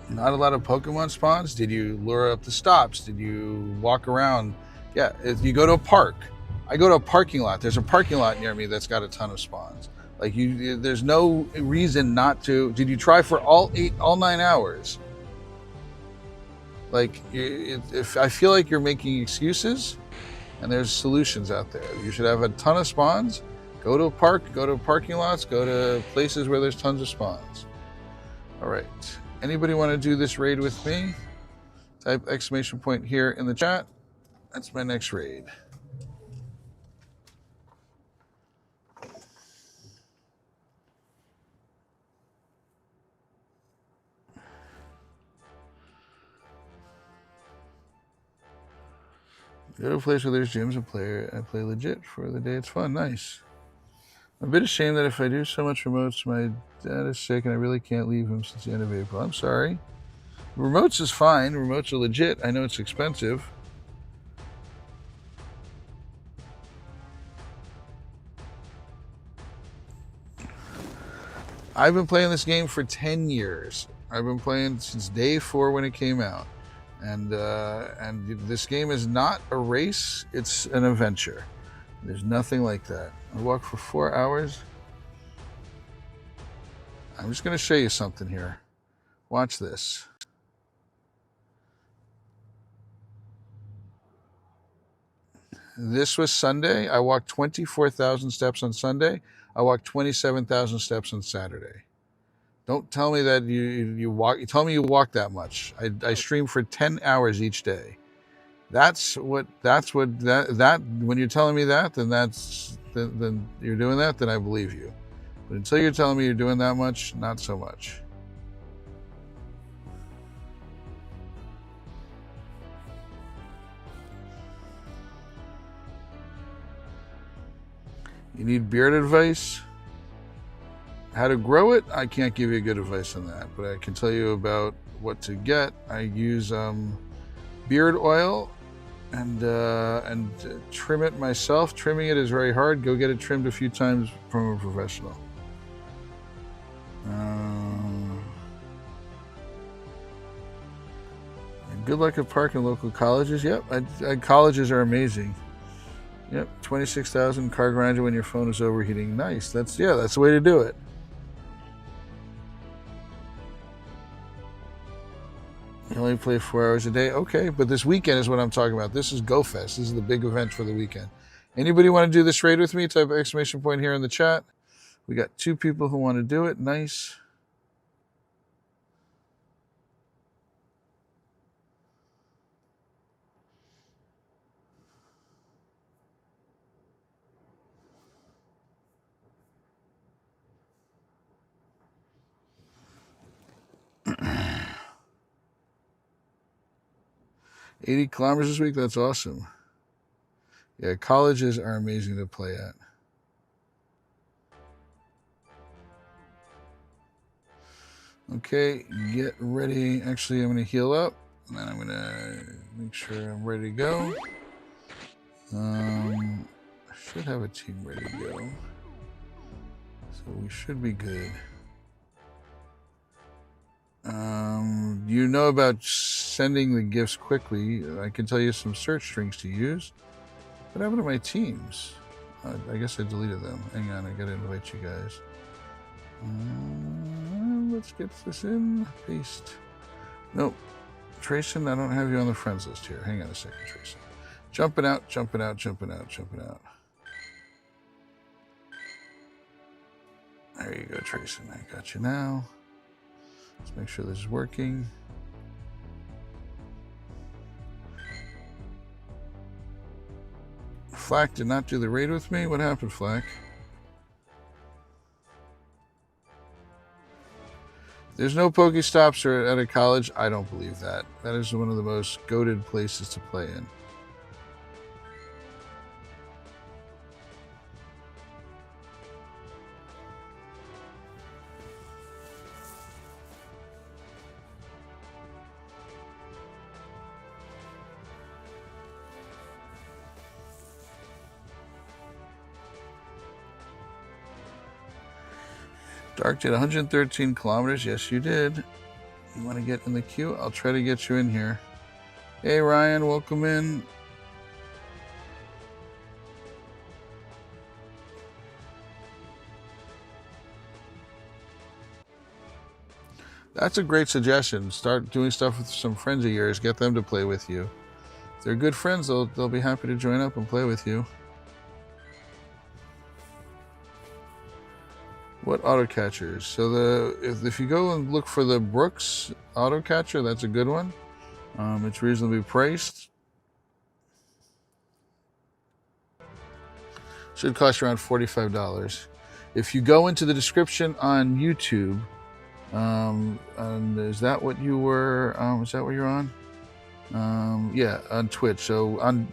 Not a lot of Pokemon spawns. Did you lure up the stops? Did you walk around? Yeah, if you go to a park. I go to a parking lot. There's a parking lot near me that's got a ton of spawns. Like there's no reason not to. Did you try for all 9 hours? Like, if I feel like you're making excuses, and there's solutions out there. You should have a ton of spawns. Go to a park, go to parking lots, go to places where there's tons of spawns. All right. Anybody want to do this raid with me? Type exclamation point here in the chat. That's my next raid. Go to a place where there's gyms and I play legit for the day. It's fun. Nice. I'm a bit ashamed that if I do so much remotes, my dad is sick and I really can't leave him since the end of April. I'm sorry. Remotes is fine. Remotes are legit. I know it's expensive. I've been playing this game for 10 years. I've been playing since day 4 when it came out. And this game is not a race, it's an adventure. There's nothing like that. I walked for 4 hours. I'm just going to show you something here. Watch this. This was Sunday. I walked 24,000 steps on Sunday. I walked 27,000 steps on Saturday. Don't tell me that you walk. Tell me you walk that much. I stream for 10 hours each day. That's what when you're telling me that, then you're doing that, then I believe you. But until you're telling me you're doing that much, not so much. You need beard advice? How to grow it? I can't give you good advice on that, but I can tell you about what to get. I use beard oil and trim it myself. Trimming it is very hard. Go get it trimmed a few times from a professional. Good luck at parking local colleges. Yep, colleges are amazing. Yep, 26,000 car grinder when your phone is overheating. Nice. That's the way to do it. You only play 4 hours a day? Okay, but this weekend is what I'm talking about. This is Go Fest. This is the big event for the weekend. Anybody want to do this raid with me? Type exclamation point here in the chat. We got 2 people who want to do it. Nice. $80 kilometers this week. That's awesome. Yeah, colleges are amazing to play at. Okay, get ready. Actually, I'm going to heal up, and then I'm going to make sure I'm ready to go. I should have a team ready to go, so we should be good. You know about sending the gifts quickly. I can tell you some search strings to use. What happened to my teams? I guess I deleted them. Hang on, I gotta invite you guys. Let's get this in. Paste. Nope. Tracing, I don't have you on the friends list here. Hang on a second, Tracing. Jumping out, jumping out, jumping out, jumping out. There you go, Tracing. I got you now. Let's make sure this is working. Flack did not do the raid with me. What happened, Flack? There's no Pokestops at a college. I don't believe that. That is one of the most goated places to play in. Dark did 113 kilometers. Yes, you did. You want to get in the queue? I'll try to get you in here. Hey, Ryan, welcome in. That's a great suggestion. Start doing stuff with some friends of yours. Get them to play with you. If they're good friends, they'll be happy to join up and play with you. What auto catchers? So if you go and look for the Brooks auto catcher, that's a good one. It's reasonably priced. Should cost around $45. If you go into the description on YouTube, and is that what you were? Is that what you're on? Yeah, on Twitch. So I don't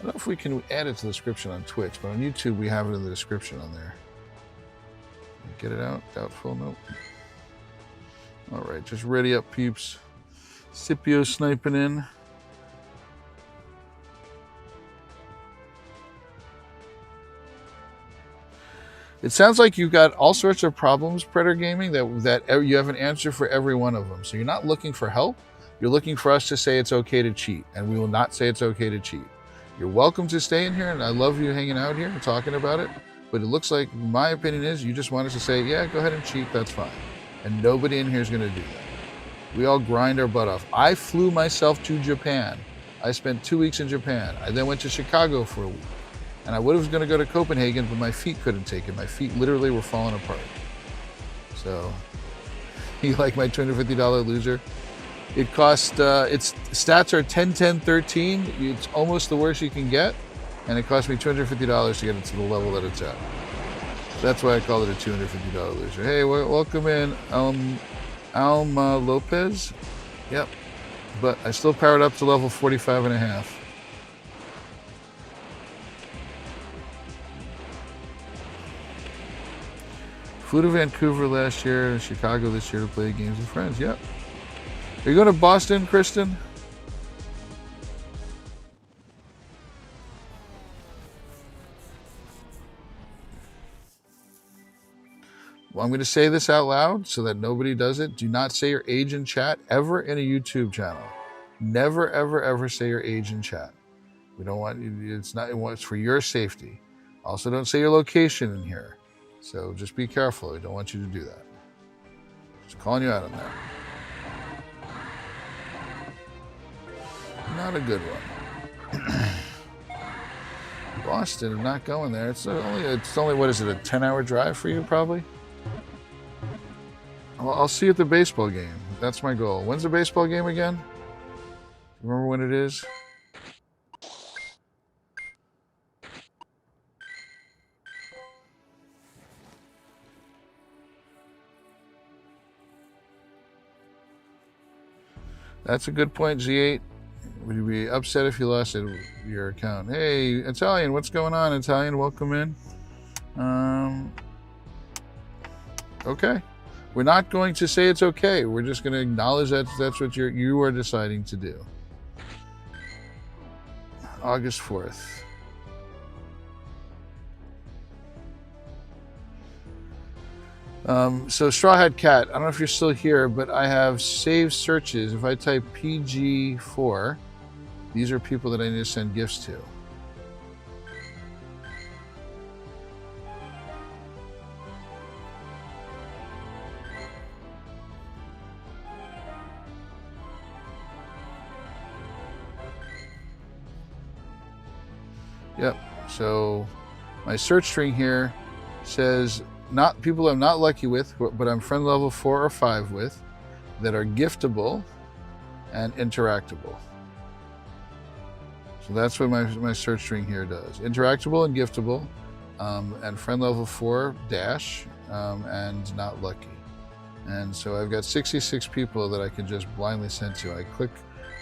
know if we can add it to the description on Twitch, but on YouTube we have it in the description on there. Get it out? Doubtful? Nope. All right, just ready up, peeps. Scipio sniping in. It sounds like you've got all sorts of problems, Predator Gaming, that you have an answer for every one of them. So you're not looking for help. You're looking for us to say it's okay to cheat, and we will not say it's okay to cheat. You're welcome to stay in here, and I love you hanging out here and talking about it. But it looks like, my opinion is, you just want us to say, yeah, go ahead and cheat, that's fine. And nobody in here is going to do that. We all grind our butt off. I flew myself to Japan. I spent 2 weeks in Japan. I then went to Chicago for a week. And I was going to go to Copenhagen, but my feet couldn't take it. My feet literally were falling apart. So, you like my $250 loser? It cost, its stats are 10, 10, 13. It's almost the worst you can get. And it cost me $250 to get it to the level that it's at. That's why I call it a $250 loser. Hey, welcome in, Alma Lopez. Yep. But I still powered up to level 45 and a half. Flew to Vancouver last year, Chicago this year to play games with friends. Yep. Are you going to Boston, Kristen? Well, I'm going to say this out loud so that nobody does it. Do not say your age in chat ever in a YouTube channel. Never, ever, ever say your age in chat. We don't want you, it's for your safety. Also, don't say your location in here. So just be careful. I don't want you to do that. Just calling you out on that. Not a good one. Boston, I'm not going there. It's only what is it, a 10-hour drive for you probably? Well, I'll see you at the baseball game. That's my goal. When's the baseball game again? Remember when it is? That's a good point, Z8. Would you be upset if you lost your account? Hey, Italian, what's going on, Italian? Welcome in. Okay. We're not going to say it's okay. We're just going to acknowledge that that's what you are deciding to do. August 4th. So Straw Hat Cat, I don't know if you're still here, but I have saved searches. If I type PG4, these are people that I need to send gifts to. Yep, so my search string here says not people I'm not lucky with, but I'm friend level 4 or 5 with, that are giftable and interactable. So that's what my search string here does. Interactable and giftable, and friend level 4 dash, and not lucky. And so I've got 66 people that I can just blindly send to. I click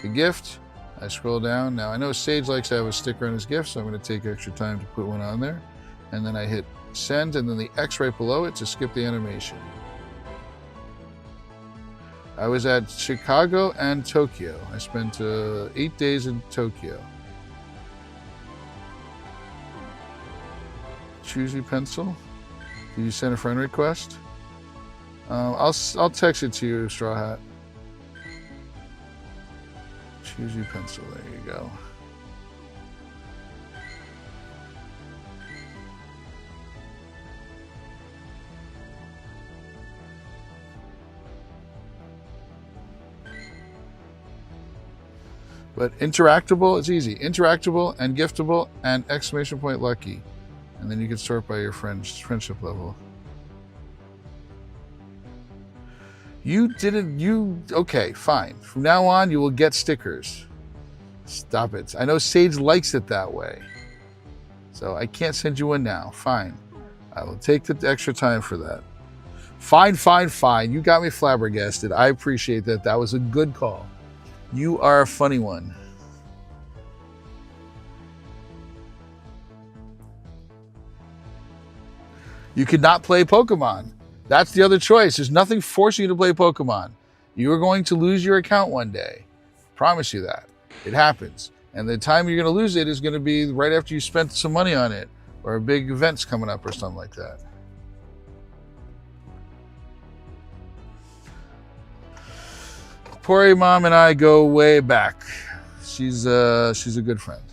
the gift, I scroll down. Now I know Sage likes to have a sticker on his gift, so I'm going to take extra time to put one on there. And then I hit send, and then the X right below it to skip the animation. I was at Chicago and Tokyo. I spent 8 days in Tokyo. Choosy pencil. Did you send a friend request? I'll text it to you, Straw Hat. Choosy pencil. There you go. But interactable, it's easy. Interactable and giftable and exclamation point lucky. And then you can sort by your friendship level. Okay, fine. From now on, you will get stickers. Stop it. I know Sage likes it that way. So I can't send you one now. Fine. I will take the extra time for that. Fine, fine, fine. You got me flabbergasted. I appreciate that. That was a good call. You are a funny one. You could not play Pokemon. That's the other choice. There's nothing forcing you to play Pokemon. You are going to lose your account one day. Promise you that. It happens. And the time you're going to lose it is going to be right after you spent some money on it, or a big event's coming up or something like that. Pori Mom and I go way back. She's a good friend.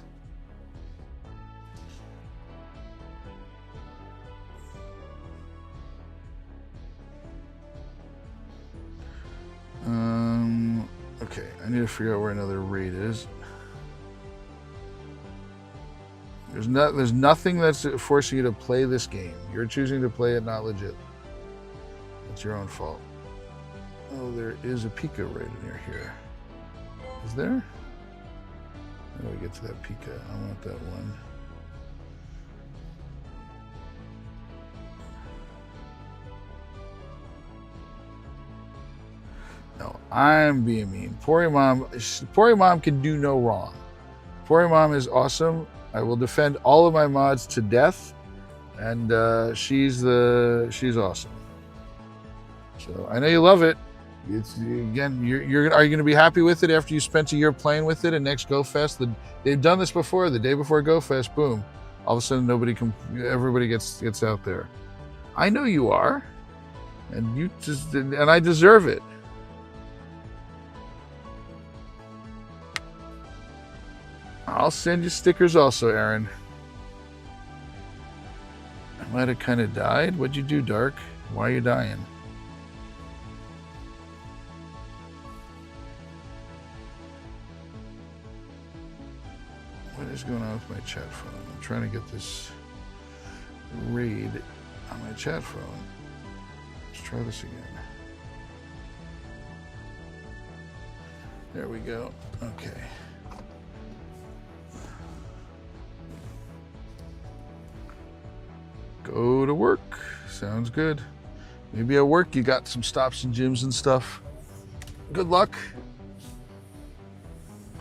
Okay, I need to figure out where another raid is. There's nothing that's forcing you to play this game. You're choosing to play it not legit. It's your own fault. Oh, there is a Pika raid near here. Is there? How do I get to that Pika? I want that one. No, I'm being mean. Pory Mom can do no wrong. Pory Mom is awesome. I will defend all of my mods to death, and she's awesome. So I know you love it. It's again, are you going to be happy with it after you spent a year playing with it? And next Go Fest, they've done this before. The day before Go Fest, boom, all of a sudden everybody gets out there. I know you are, and I deserve it. I'll send you stickers also, Aaron. I might have kind of died. What'd you do, Dark? Why are you dying? What is going on with my chat phone? I'm trying to get this raid on my chat phone. Let's try this again. There we go. Okay. Go to work. Sounds good. Maybe at work you got some stops and gyms and stuff. Good luck.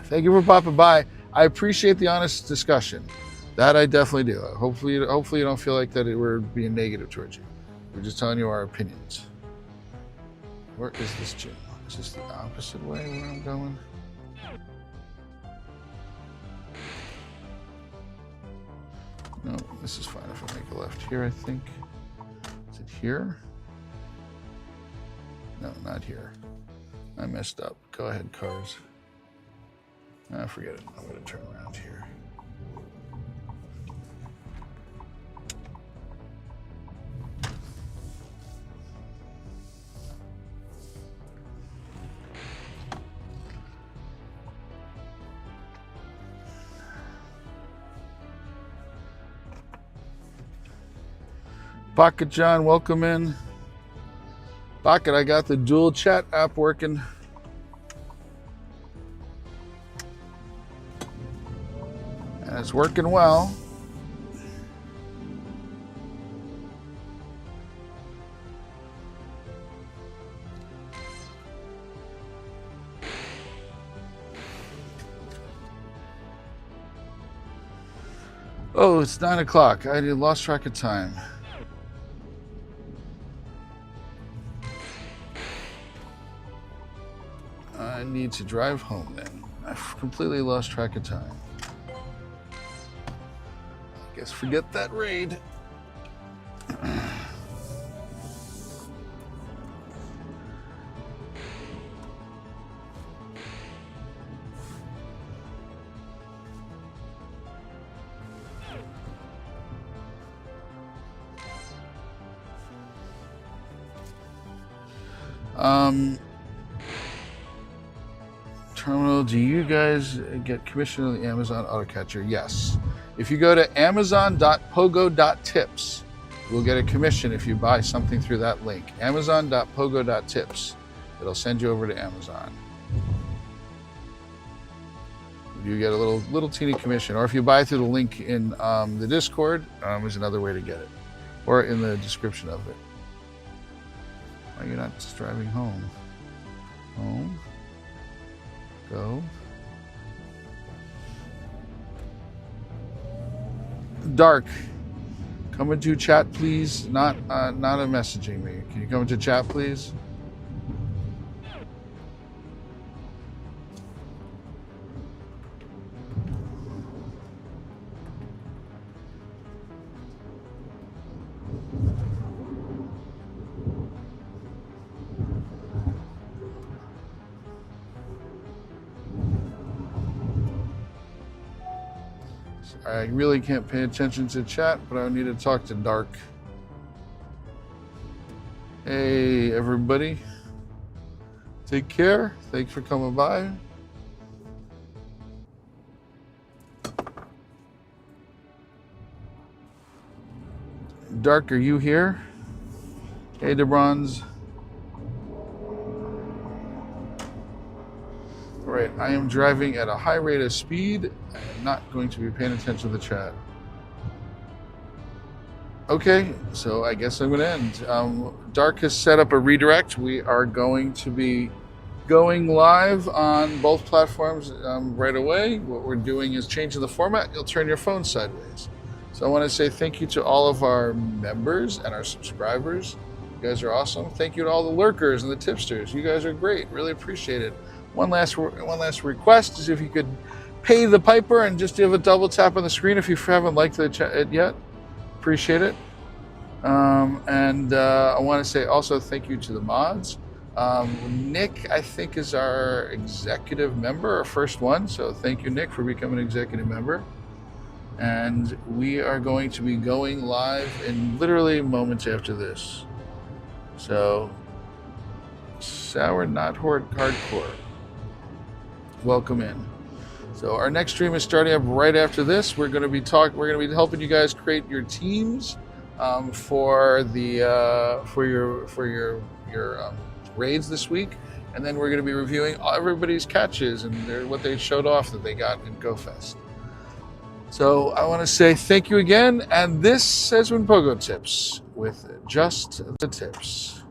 Thank you for popping by. I appreciate the honest discussion. That I definitely do. Hopefully you don't feel like that we're being negative towards you. We're just telling you our opinions. Where is this gym? Is this the opposite way where I'm going? No, this is fine if I make a left here, I think. Is it here? No, not here. I messed up. Go ahead, cars. Ah, forget it. I'm going to turn around here. Pocket John, welcome in. Pocket, I got the dual chat app working. And it's working well. Oh, it's 9 o'clock. I lost track of time. I need to drive home then. I've completely lost track of time. I guess forget that raid. Terminal, do you guys get commission on the Amazon AutoCatcher? Yes. If you go to amazon.pogo.tips, you'll get a commission if you buy something through that link. Amazon.pogo.tips. It'll send you over to Amazon. You get a little teeny commission. Or if you buy through the link in the Discord, is another way to get it. Or in the description of it. Why are you not just driving home? Home. Go. Dark. Come into chat, please. Not a messaging me. Can you come into chat, please? I really can't pay attention to chat, but I need to talk to Dark. Hey, everybody. Take care. Thanks for coming by. Dark, are you here? Hey, DeBronze. All right, I am driving at a high rate of speed. I'm not going to be paying attention to the chat. Okay, so I guess I'm going to end. Dark has set up a redirect. We are going to be going live on both platforms right away. What we're doing is changing the format. You'll turn your phone sideways. So I want to say thank you to all of our members and our subscribers. You guys are awesome. Thank you to all the lurkers and the tipsters. You guys are great. Really appreciate it. One last request is if you could pay the piper and just give a double tap on the screen if you haven't liked it yet. Appreciate it. I want to say also thank you to the mods. Nick, I think, is our executive member, our first one. So thank you, Nick, for becoming an executive member. And we are going to be going live in literally moments after this. So, Sour Not Hardcore, welcome in. So our next stream is starting up right after this. We're going to be helping you guys create your teams for your raids this week, and then we're going to be reviewing everybody's catches and what they showed off that they got in Go Fest. So I want to say thank you again, and this has been Pogo Tips with just the tips.